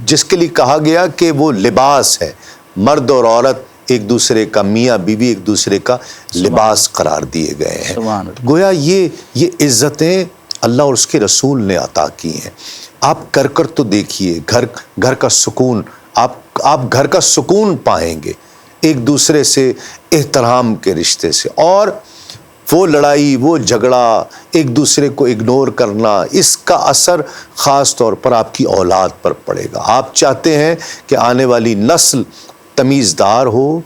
جس کے لیے کہا گیا کہ وہ لباس ہے، مرد اور عورت ایک دوسرے کا، میاں بیوی ایک دوسرے کا لباس قرار دیے گئے ہیں۔ گویا یہ عزتیں اللہ اور اس کے رسول نے عطا کی ہیں۔ آپ کر تو دیکھیے، گھر کا سکون، آپ گھر کا سکون پائیں گے ایک دوسرے سے احترام کے رشتے سے۔ اور وہ لڑائی، وہ جھگڑا، ایک دوسرے کو اگنور کرنا، اس کا اثر خاص طور پر آپ کی اولاد پر پڑے گا۔ آپ چاہتے ہیں کہ آنے والی نسل تمیزدار ہو،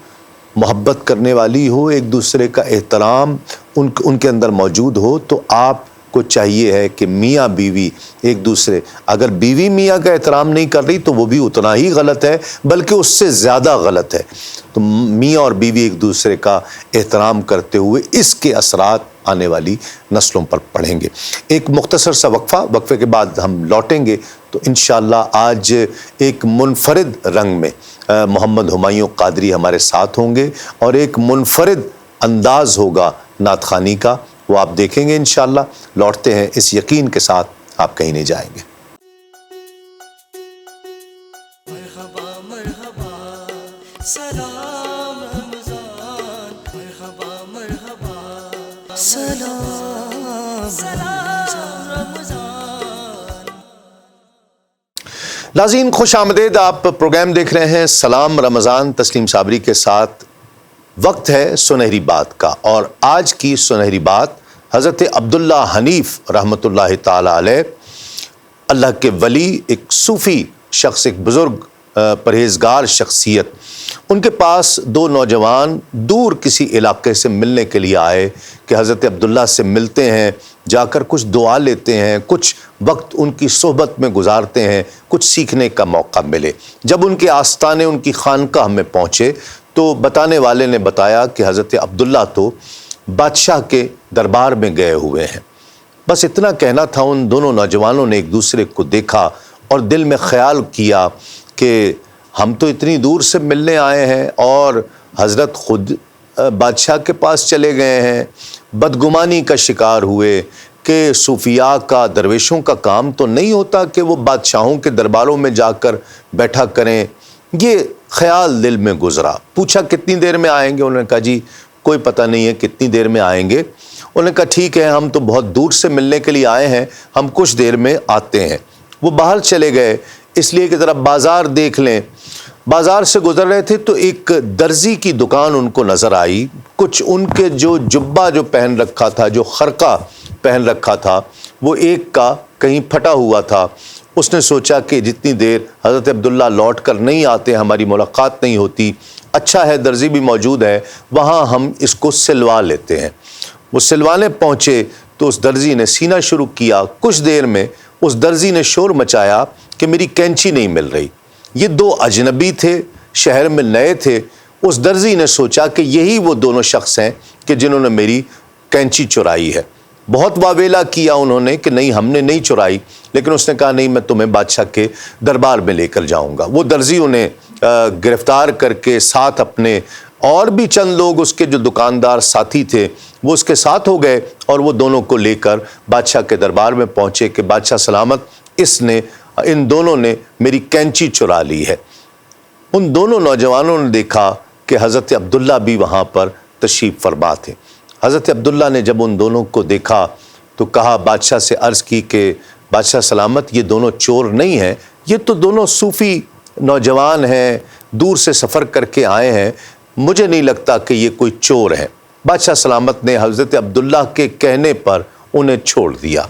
محبت کرنے والی ہو، ایک دوسرے کا احترام ان کے اندر موجود ہو، تو آپ کو چاہیے ہے کہ میاں بیوی ایک دوسرے، اگر بیوی میاں کا احترام نہیں کر رہی تو وہ بھی اتنا ہی غلط ہے، بلکہ اس سے زیادہ غلط ہے۔ تو میاں اور بیوی ایک دوسرے کا احترام کرتے ہوئے اس کے اثرات آنے والی نسلوں پر پڑیں گے۔ ایک مختصر سا وقفے کے بعد ہم لوٹیں گے تو انشاءاللہ آج ایک منفرد رنگ میں محمد ہمایوں قادری ہمارے ساتھ ہوں گے، اور ایک منفرد انداز ہوگا نعت خوانی کا، وہ آپ دیکھیں گے انشاءاللہ۔ لوٹتے ہیں اس یقین کے ساتھ آپ کہیں نہیں جائیں گے۔ مرحبا مرحبا سلام رمضان، مرحبا مرحبا سلام سلام رمضان۔ ناظرین خوش آمدید، آپ پروگرام دیکھ رہے ہیں سلام رمضان تسلیم صابری کے ساتھ۔ وقت ہے سنہری بات کا، اور آج کی سنہری بات حضرت عبداللہ حنیف رحمۃ اللہ تعالی علیہ، اللہ کے ولی، ایک صوفی شخص، ایک بزرگ پرہیزگار شخصیت۔ ان کے پاس دو نوجوان دور کسی علاقے سے ملنے کے لیے آئے کہ حضرت عبداللہ سے ملتے ہیں، جا کر کچھ دعا لیتے ہیں، کچھ وقت ان کی صحبت میں گزارتے ہیں، کچھ سیکھنے کا موقع ملے۔ جب ان کے آستانے، ان کی خانقاہ میں پہنچے تو بتانے والے نے بتایا کہ حضرت عبداللہ تو بادشاہ کے دربار میں گئے ہوئے ہیں۔ بس اتنا کہنا تھا۔ ان دونوں نوجوانوں نے ایک دوسرے کو دیکھا اور دل میں خیال کیا کہ ہم تو اتنی دور سے ملنے آئے ہیں اور حضرت خود بادشاہ کے پاس چلے گئے ہیں۔ بدگمانی کا شکار ہوئے کہ صوفیاء کا، درویشوں کا کام تو نہیں ہوتا کہ وہ بادشاہوں کے درباروں میں جا کر بیٹھا کریں۔ یہ خیال دل میں گزرا۔ پوچھا کتنی دیر میں آئیں گے؟ انہوں نے کہا جی کوئی پتہ نہیں ہے کتنی دیر میں آئیں گے۔ انہوں نے کہا ٹھیک ہے، ہم تو بہت دور سے ملنے کے لیے آئے ہیں، ہم کچھ دیر میں آتے ہیں۔ وہ باہر چلے گئے اس لیے کہ ذرا بازار دیکھ لیں۔ بازار سے گزر رہے تھے تو ایک درزی کی دکان ان کو نظر آئی۔ کچھ ان کے جو جبہ جو پہن رکھا تھا، جو خرقہ پہن رکھا تھا، وہ ایک کا کہیں پھٹا ہوا تھا۔ اس نے سوچا کہ جتنی دیر حضرت عبداللہ لوٹ کر نہیں آتے، ہماری ملاقات نہیں ہوتی، اچھا ہے درزی بھی موجود ہے، وہاں ہم اس کو سلوا لیتے ہیں۔ وہ سلوانے پہنچے تو اس درزی نے سینا شروع کیا۔ کچھ دیر میں اس درزی نے شور مچایا کہ میری کینچی نہیں مل رہی۔ یہ دو اجنبی تھے، شہر میں نئے تھے۔ اس درزی نے سوچا کہ یہی وہ دونوں شخص ہیں کہ جنہوں نے میری کینچی چرائی ہے۔ بہت واویلا کیا انہوں نے کہ نہیں ہم نے نہیں چرائی، لیکن اس نے کہا نہیں میں تمہیں بادشاہ کے دربار میں لے کر جاؤں گا۔ وہ درزی انہیں گرفتار کر کے ساتھ اپنے اور بھی چند لوگ اس کے جو دکاندار ساتھی تھے وہ اس کے ساتھ ہو گئے، اور وہ دونوں کو لے کر بادشاہ کے دربار میں پہنچے کہ بادشاہ سلامت، ان دونوں نے میری کینچی چرا لی ہے۔ ان دونوں نوجوانوں نے دیکھا کہ حضرت عبداللہ بھی وہاں پر تشریف فرما تھے۔ حضرت عبداللہ نے جب ان دونوں کو دیکھا تو کہا، بادشاہ سے عرض کی کہ بادشاہ سلامت، یہ دونوں چور نہیں ہیں، یہ تو دونوں صوفی نوجوان ہیں، دور سے سفر کر کے آئے ہیں، مجھے نہیں لگتا کہ یہ کوئی چور ہیں۔ بادشاہ سلامت نے حضرت عبداللہ کے کہنے پر انہیں چھوڑ دیا۔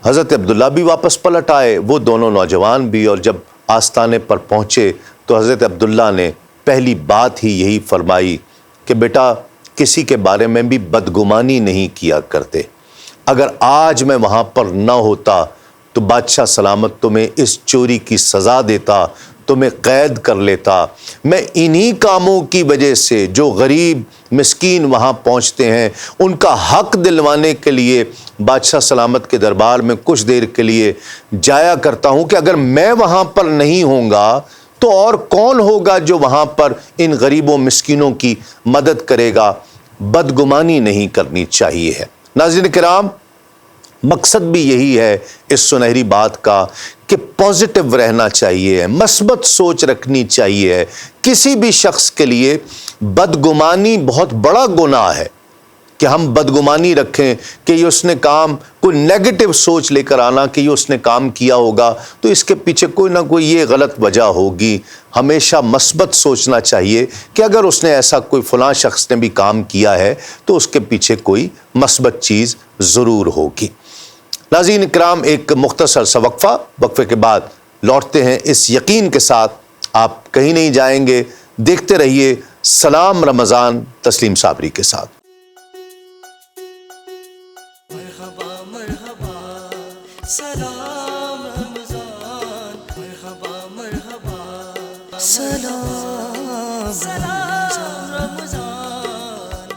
حضرت عبداللہ بھی واپس پلٹ آئے، وہ دونوں نوجوان بھی، اور جب آستانے پر پہنچے تو حضرت عبداللہ نے پہلی بات ہی یہی فرمائی کہ بیٹا کسی کے بارے میں بھی بدگمانی نہیں کیا کرتے۔ اگر آج میں وہاں پر نہ ہوتا تو بادشاہ سلامت تمہیں اس چوری کی سزا دیتا، تمہیں قید کر لیتا۔ میں انہی کاموں کی وجہ سے جو غریب مسکین وہاں پہنچتے ہیں ان کا حق دلوانے کے لیے بادشاہ سلامت کے دربار میں کچھ دیر کے لیے جایا کرتا ہوں کہ اگر میں وہاں پر نہیں ہوں گا تو اور کون ہوگا جو وہاں پر ان غریبوں مسکینوں کی مدد کرے گا۔ بدگمانی نہیں کرنی چاہیے ہے۔ ناظرین کرام، مقصد بھی یہی ہے اس سنہری بات کا کہ پازیٹیو رہنا چاہیے، مثبت سوچ رکھنی چاہیے ہے۔ کسی بھی شخص کے لیے بدگمانی بہت بڑا گناہ ہے۔ کہ ہم بدگمانی رکھیں کہ یہ اس نے کام، کوئی نیگیٹو سوچ لے کر آنا کہ یہ اس نے کام کیا ہوگا تو اس کے پیچھے کوئی نہ کوئی یہ غلط وجہ ہوگی. ہمیشہ مثبت سوچنا چاہیے کہ اگر اس نے ایسا کوئی فلاں شخص نے بھی کام کیا ہے تو اس کے پیچھے کوئی مثبت چیز ضرور ہوگی. ناظرین اکرام، ایک مختصر سا وقفہ، وقفے کے بعد لوٹتے ہیں اس یقین کے ساتھ آپ کہیں نہیں جائیں گے. دیکھتے رہیے سلام رمضان تسلیم صابری کے ساتھ. مرحبا مرحبا سلام رمضان، مرحبا مرحبا سلام رمضان.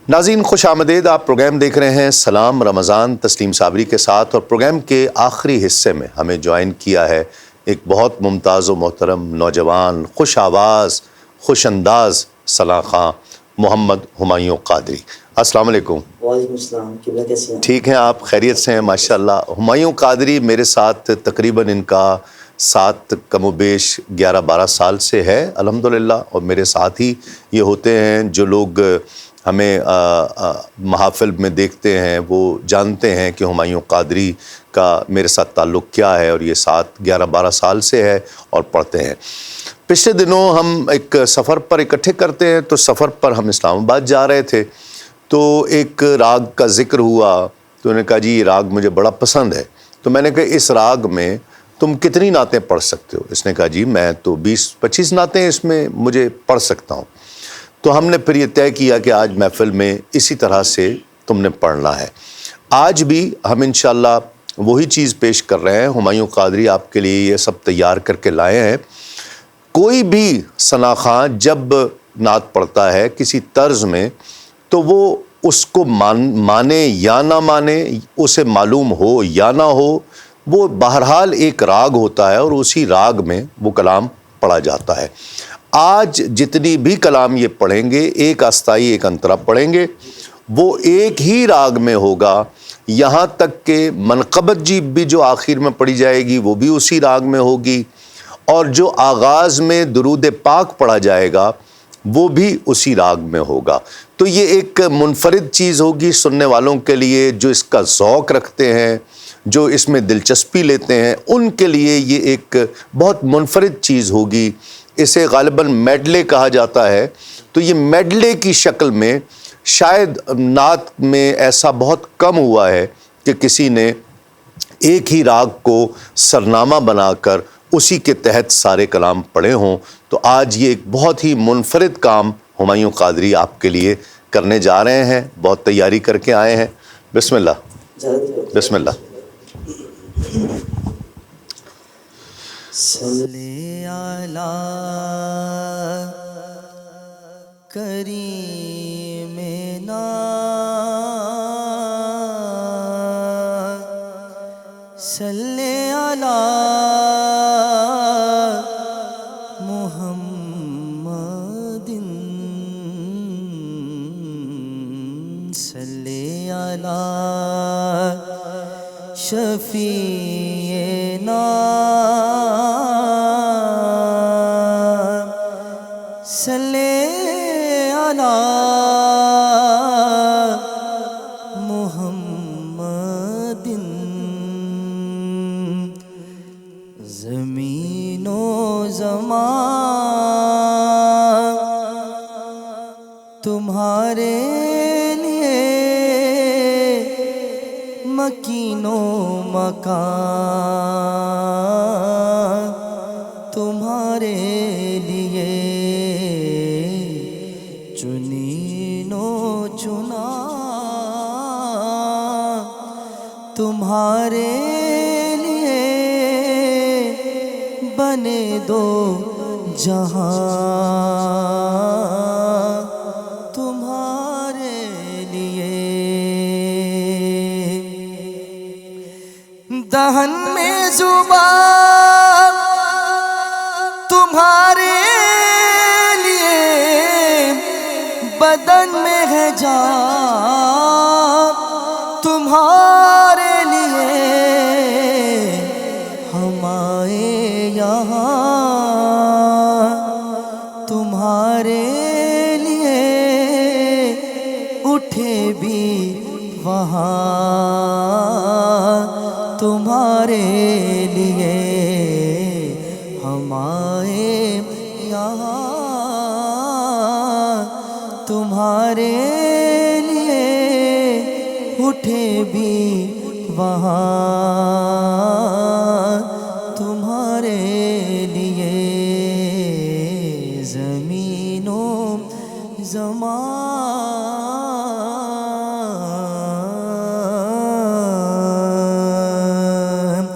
ناظرین خوش آمدید، آپ پروگرام دیکھ رہے ہیں سلام رمضان تسلیم صابری کے ساتھ، اور پروگرام کے آخری حصے میں ہمیں جوائن کیا ہے ایک بہت ممتاز و محترم نوجوان، خوش آواز، خوش انداز سلاں خاں محمد ہمایوں قادری. السلام علیکم. وعلیکم السلام. کیسے ہیں؟ ٹھیک ہیں آپ؟ خیریت سے ہیں؟ ماشاءاللہ. ہمایوں قادری میرے ساتھ تقریباً ان کا ساتھ کم و بیش 11-12 سال سے ہے الحمدللہ، اور میرے ساتھ ہی یہ ہوتے ہیں. جو لوگ ہمیں محافل میں دیکھتے ہیں وہ جانتے ہیں کہ ہمایوں قادری کا میرے ساتھ تعلق کیا ہے، اور یہ ساتھ 11-12 سال سے ہے اور پڑھتے ہیں. پچھلے دنوں ہم ایک سفر پر اکٹھے کرتے ہیں، تو سفر پر ہم اسلام آباد جا رہے تھے تو ایک راگ کا ذکر ہوا، تو انہوں نے کہا جی یہ راگ مجھے بڑا پسند ہے. تو میں نے کہا اس راگ میں تم کتنی نعتیں پڑھ سکتے ہو؟ اس نے کہا جی میں تو 20-25 نعتیں اس میں مجھے پڑھ سکتا ہوں. تو ہم نے پھر یہ طے کیا کہ آج محفل میں اسی طرح سے تم نے پڑھنا ہے. آج بھی ہم انشاءاللہ وہی چیز پیش کر رہے ہیں. ہمایوں قادری آپ کے لیے یہ سب تیار کر کے لائے ہیں. کوئی بھی ثنا خاں جب نعت پڑھتا ہے کسی طرز میں تو وہ اس کو مانے یا نہ مانے، اسے معلوم ہو یا نہ ہو، وہ بہرحال ایک راگ ہوتا ہے اور اسی راگ میں وہ کلام پڑھا جاتا ہے. آج جتنی بھی کلام یہ پڑھیں گے، ایک استائی ایک انترا پڑھیں گے، وہ ایک ہی راگ میں ہوگا. یہاں تک کہ منقبت جی بھی جو آخر میں پڑھی جائے گی وہ بھی اسی راگ میں ہوگی، اور جو آغاز میں درود پاک پڑھا جائے گا وہ بھی اسی راگ میں ہوگا. تو یہ ایک منفرد چیز ہوگی سننے والوں کے لیے، جو اس کا ذوق رکھتے ہیں، جو اس میں دلچسپی لیتے ہیں، ان کے لیے یہ ایک بہت منفرد چیز ہوگی. اسے غالباً میڈلے کہا جاتا ہے. تو یہ میڈلے کی شکل میں شاید نعت میں ایسا بہت کم ہوا ہے کہ کسی نے ایک ہی راگ کو سرنامہ بنا کر اسی کے تحت سارے کلام پڑھے ہوں. تو آج یہ ایک بہت ہی منفرد کام ہمایوں قادری آپ کے لیے کرنے جا رہے ہیں. بہت تیاری کر کے آئے ہیں. بسم اللہ بسم اللہ. صلی علی کریمنا صلی علی محمد صلی علی شفیعنا صلی علی محمد. زمین و زمان تمہارے لیے، مکین و مکان تمہارے لیے، چنین و چنا تمہارے لیے، بنے دو جہاں تمہارے لیے. دہن میں زبان تمہارے لیے، بدن میں ہے جان تمہارے لیے، ہم آئے یہاں تمہارے لیے، اٹھے بھی ہمائے یہاں تمہارے لیے اٹھے بھی وہاں تمہارے لیے زمین و زمان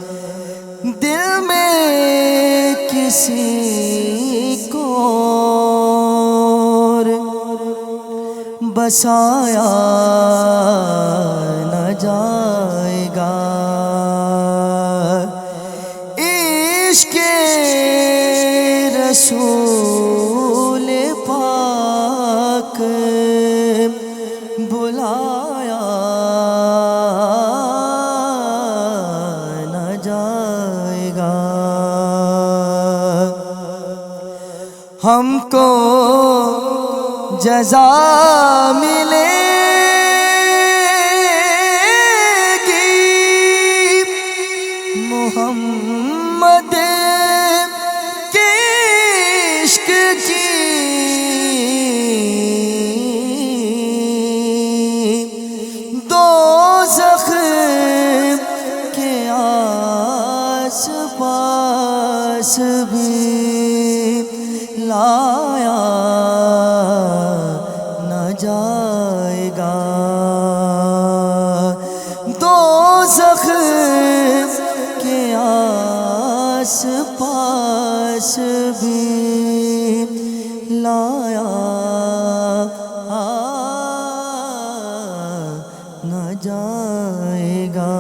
دل میں کسی کو بسایا نہ جائے گا عشق رسول پاک بلایا نہ جائے گا ہم کو جزا ملے گی محمد کے عشق کی دوزخ کے آس پاس بھی لایا جائے گا دوزخ کے آس پاس بھی لایا نہ جائے گا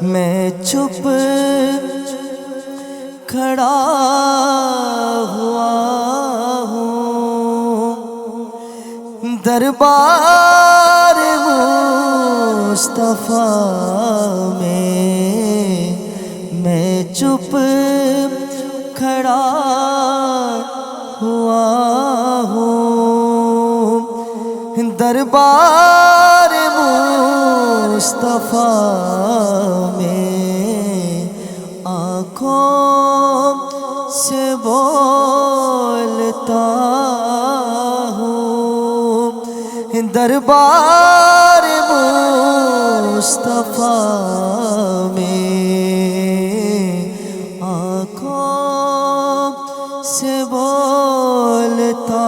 میں چھپ کھڑا ہوا دربار مصطفیٰ میں چپ کھڑا ہوا ہوں دربار مصطفیٰ میں آنکھوں سے بولتا دربار مصطفیٰ میں آنکھوں سے بولتا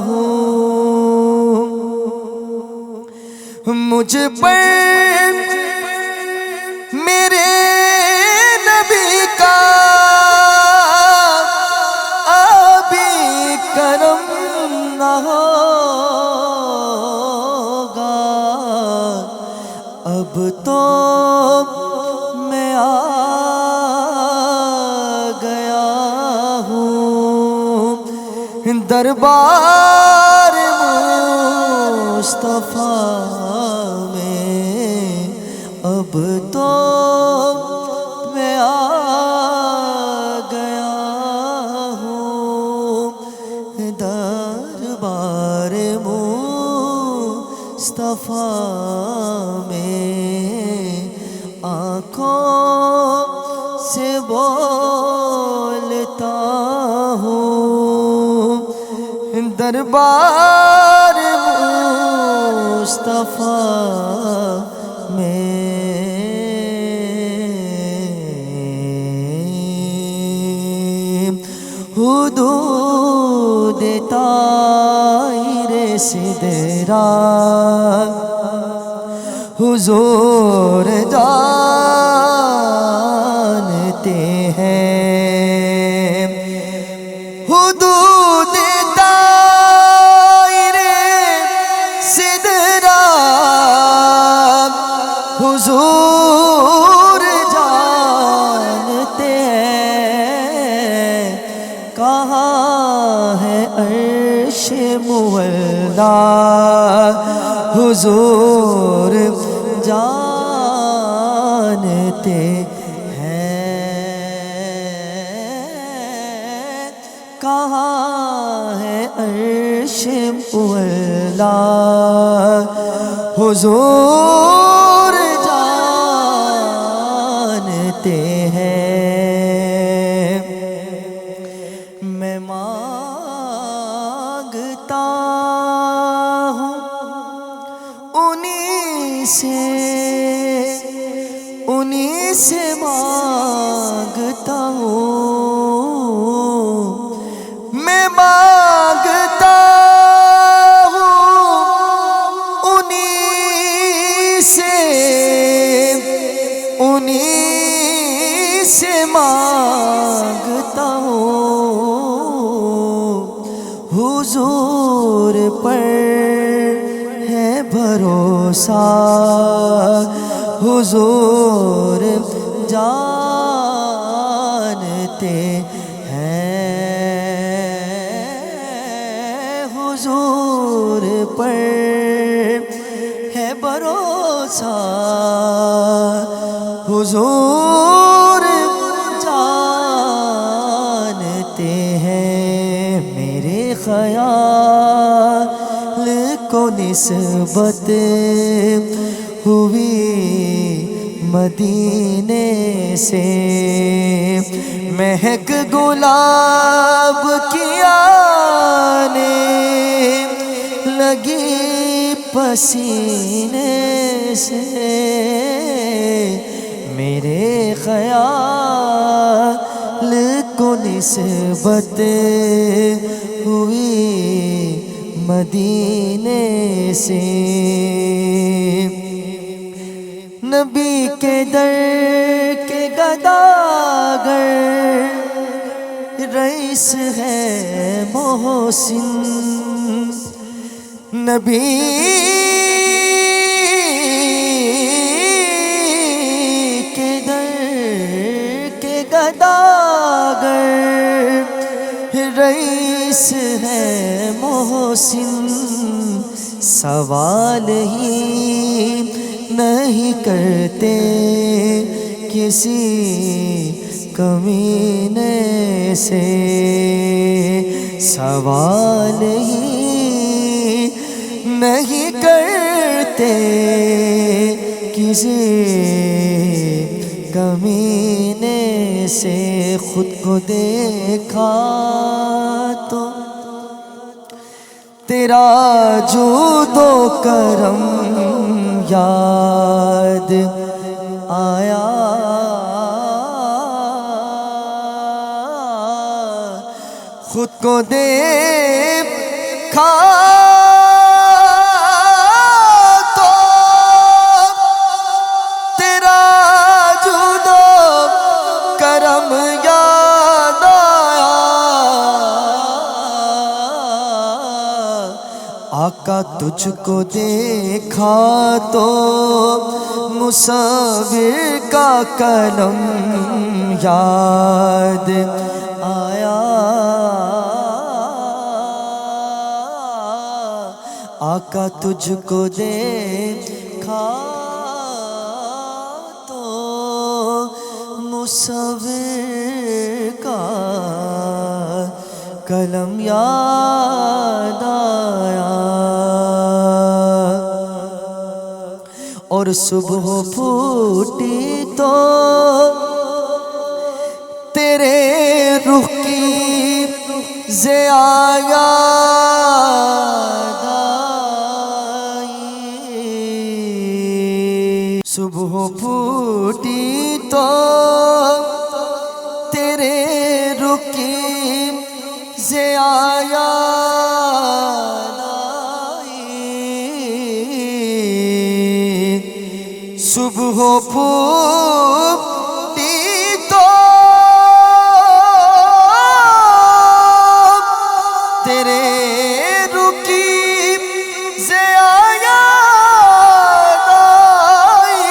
ہوں مجھ پر میرے نبی کا ابھی کرم نہ ہو اب تو میں آ گیا ہوں دربار مصطفیٰ میں اب تو میں آ گیا ہوں دربار مصطفیٰ آنکھوں سے بولتا ہوں دربار مصطفیٰ میں حدود طائر سدرا حضور جانتے ہیں حدود طائر سدرا حضور جانتے ہیں کہاں ہے عرش مولا حضور جانتے ہیں کہاں ہے عرش مولا حضور جانتے ہیں پر ہے بھروسہ، حضور جانتے ہیں، حضور پر ہے بھروسہ، حضور جانتے ہیں میرے خیال کو نسبت ہوئی مدینے سے، مہک گلاب کی آنے لگی پسینے سے، میرے خیال کو نسبت ہوئی مدینے سے، نبی کے در کے گداگر رئیس ہے محسن، نبی کے در کے گداگر رئیس ہے محسن، سوال ہی نہیں کرتے کسی کمینے سے، سوال ہی نہیں کرتے کسی کمینے سے، خود کو دیکھا تو تیرا جود و کرم یاد آیا، خود کو دیکھا تو تیرا جود و کرم یاد آیا، آقا تجھ کو دیکھا تو مصور کا قلم یاد آیا، آقا تجھ کو دیکھا تو مصور کا قلم یاد آیا، اور صبح پھوٹی تو تیرے رخ کی ضیاء یاد آئی، صبح پھوٹی تو تیرے رخ کی ضیاء یاد آئی، صبح پھوٹی تو تیرے رخ کی ضیاء یاد آئی،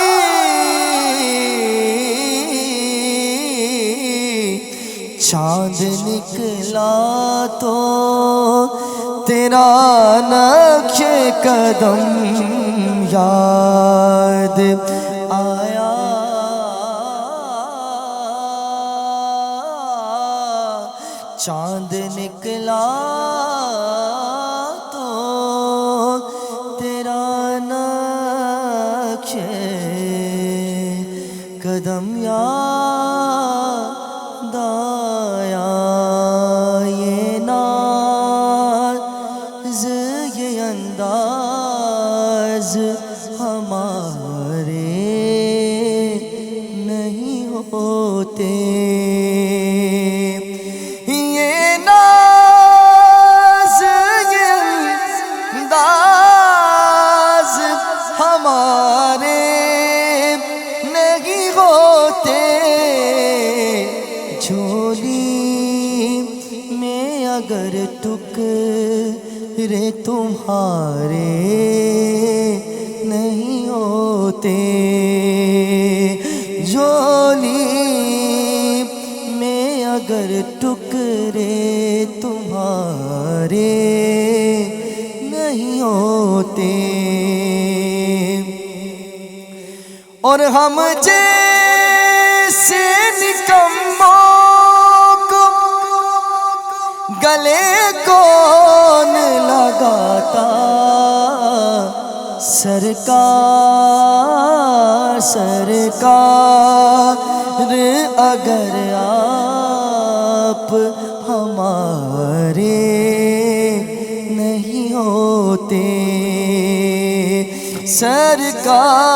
چاند نکلا تو تیرا نقش قدم یاد آیا، چاند نکلا تو تیرا نقش قدم یاد آیا، یہ ناز یہ انداز ہمارے نہیں ہوتے، یہ ناز یہ انداز ہمارے نہیں ہوتے، جھولی میں اگر ٹکڑے رے تمہارے نہیں ہوتے، جھولی میں اگر ٹکڑے تمہارے نہیں ہوتے، اور ہم جیسے نکموں کو گلے کون لگاتا، سرکار سرکار اگر آپ ہمارے نہیں ہوتے، سرکار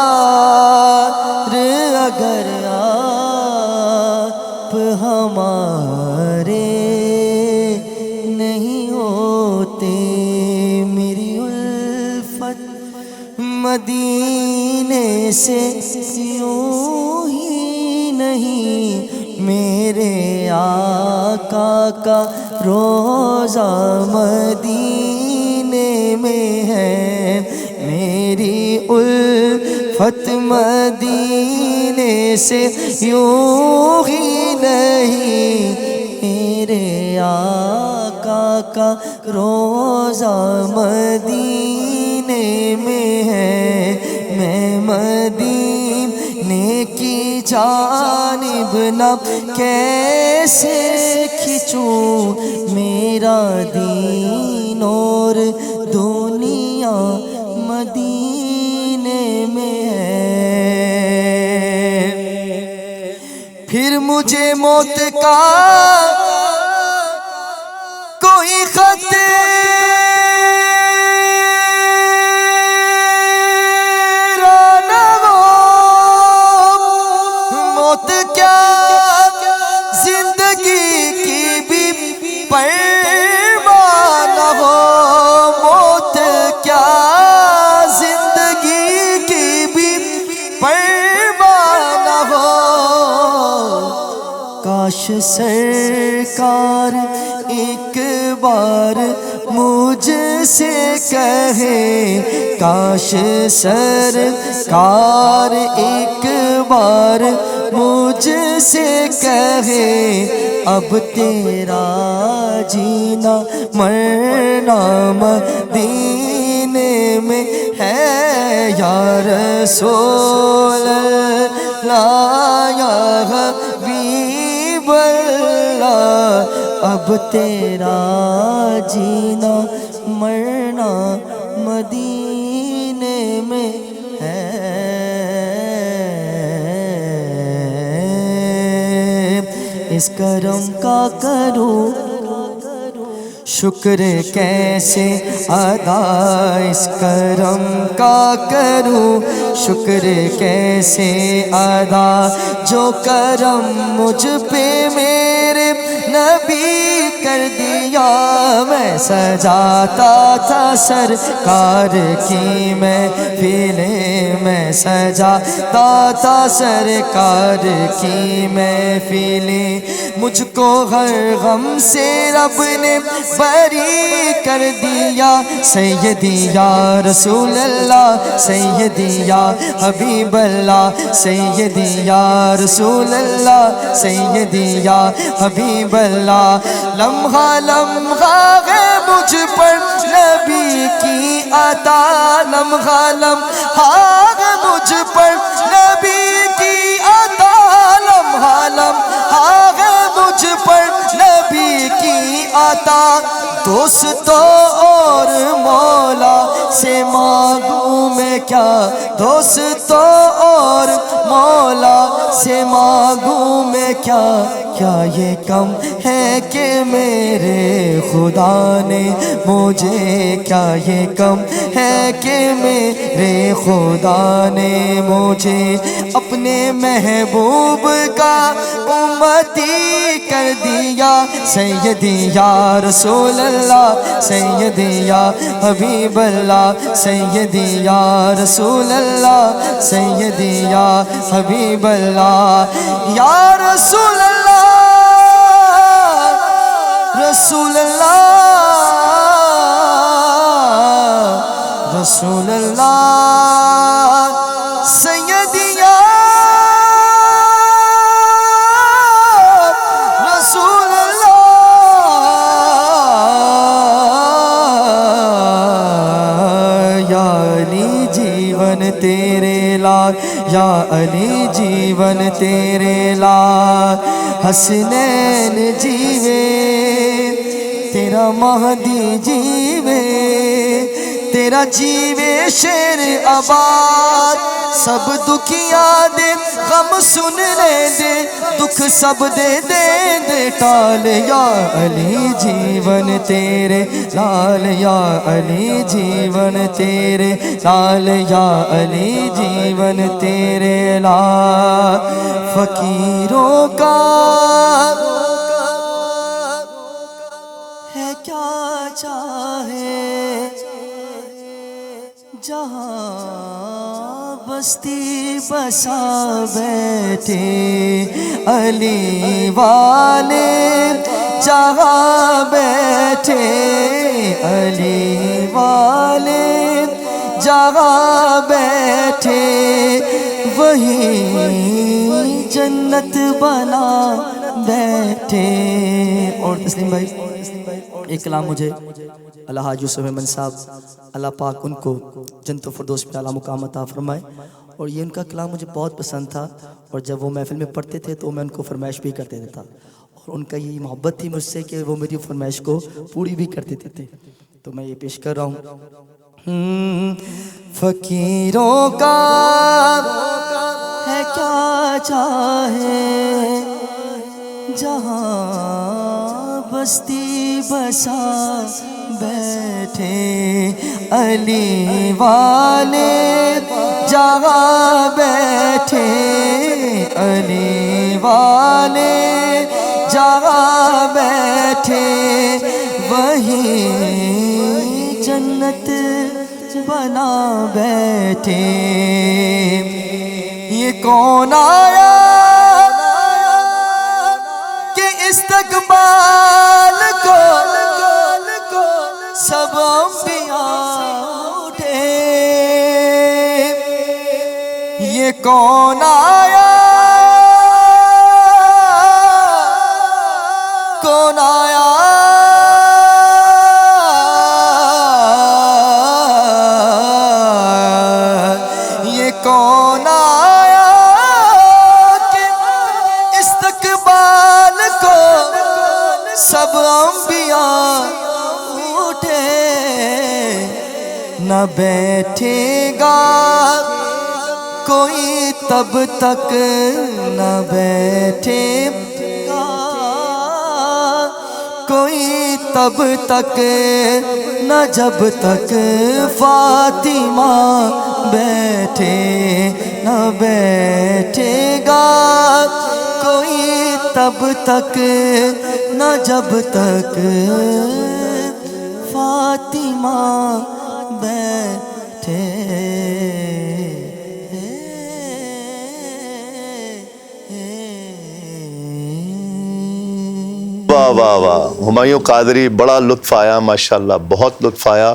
اگر آپ ہمارے نہیں ہوتے، میری الفت مدینے سے یوں ہی نہیں، میرے آقا کا روزہ مدینے میں ہے، میری الفت مدینے سے یوں ہی نہیں، میرے آقا کا روزہ مدینے میں ہے، میں مدینے کی جانب نہ کیسے کھچوں، میرا دین اور دنیا مدینے میں ہے، پھر مجھے موت کا کوئی خطرہ نہ ہو، موت کیا زندگی کی بھی پرواہ نہ ہو، موت کیا زندگی کی بھی پرواہ نہ ہو، کاش سرکار ایک بار مجھ سے کہے، کاش سرکار ایک بار مجھ سے کہے، اب تیرا جینا مرنا مدینے میں ہے، یا رسول اللہ یا حبیب اللہ، اب تیرا جینا مرنا مدینے میں ہے، اس کرم کا کروں شکر کیسے ادا، اس کرم کا کروں شکر کیسے ادا، جو کرم مجھ پہ میرے نبی کر دیا، میں سجاتا تھا سرکار کی محفلیں، میں سجاتا تھا سرکار کی محفلیں، مجھ کو ہر غم سے رب نے بری کر دیا، سیدی یا رسول اللہ، سیدی یا حبیب اللہ، سیدی یا رسول اللہ، سیدی یا حبیب اللہ، لمحہ لمحہ ہے مجھ پر نبی کی عطا، لمحہ لمحہ ہے مجھ پر نبی کی عطا، لمحہ لمحہ ہے مجھ پر نبی کی عطا، دوستوں اور مولا سے مانگوں میں کیا، دوستوں اور مولا سے مانگوں میں کیا، کیا یہ کم ہے کہ میرے خدا نے مجھے، کیا یہ کم ہے کہ میرے خدا نے مجھے اپنے محبوب کا امتی کر دیا، سیدی یا رسول اللہ، سیدی یا حبیب اللہ، سیدی یا رسول اللہ، سیدی یا حبیب اللہ، یا رسول اللہ رسول اللہ یا علی جیون تیرے لال حسنین جیوے تیرا مہدی جیوے تیرا جیوے شیر آباد سب دکھیاں دے غم سن لے دے دکھ سب دے دے دے ٹال یا علی جیون تیرے لال یا علی جیون تیرے لال یا علی جیون تیرے لال فقیروں کا ہے کیا چاہے جہاں بستی بسا بیٹھے علی والے جہاں بیٹھے علی والے جہاں بیٹھے وہی جنت بنا بیٹھے. اور تسلیم بھائی ایک کلام مجھے اللہ حاج یوسف احمد صاحب اللہ پاک ان کو جنت و فردوس میں اعلیٰ مقام عطا فرمائے. اور یہ ان کا کلام مجھے بہت پسند تھا اور جب وہ محفل میں پڑھتے تھے تو میں ان کو فرمائش بھی کر دیتا تھا اور ان کا یہ محبت تھی مجھ سے کہ وہ میری فرمائش کو پوری بھی کر دیتے تھے. تو میں یہ پیش کر رہا ہوں. فقیروں کا ہے کیا چاہے جہاں بستی بسا بیٹھے علی والے جہاں بیٹھے علی والے جہاں بیٹھے وہی جنت بنا بیٹھے. یہ کون آیا کہ استقبال کو سب انبیاء اٹھے. یہ کون آیا کون آیا یہ کون آیا کہ استقبال کو سب انبیاء اٹھے. نہ بیٹھے گا کوئی تب تک نہ بیٹھے گا کوئی تب تک نہ جب تک فاطمہ بیٹھے نہ بیٹھے گا کوئی تب تک نہ جب تک فاطمہ بیٹھے. واہ واہ واہ ہمایوں قادری بڑا لطف آیا ماشاءاللہ بہت لطف آیا.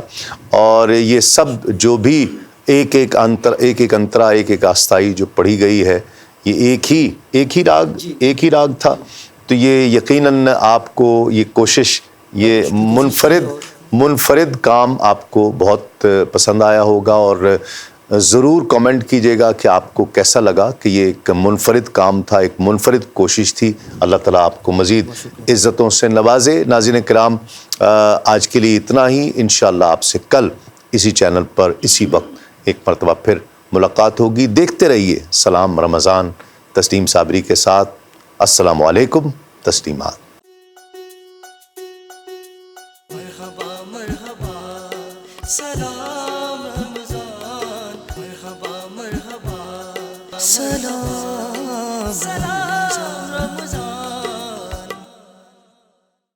اور یہ سب جو بھی ایک ایک انترا ایک ایک آستائی جو پڑھی گئی ہے یہ ایک ہی راگ تھا. تو یہ یقیناً آپ کو یہ کوشش یہ منفرد کام آپ کو بہت پسند آیا ہوگا اور ضرور کامنٹ کیجئے گا کہ آپ کو کیسا لگا کہ یہ ایک منفرد کام تھا ایک منفرد کوشش تھی. اللہ تعالیٰ آپ کو مزید عزتوں سے نوازے. ناظرین کرام آج کے لیے اتنا ہی. انشاءاللہ آپ سے کل اسی چینل پر اسی وقت ایک مرتبہ پھر ملاقات ہوگی. دیکھتے رہیے سلام رمضان تسلیم صابری کے ساتھ. السلام علیکم. تسلیمات. مرحبا مرحبا سلام رمضان مرحبا مرحبا سلام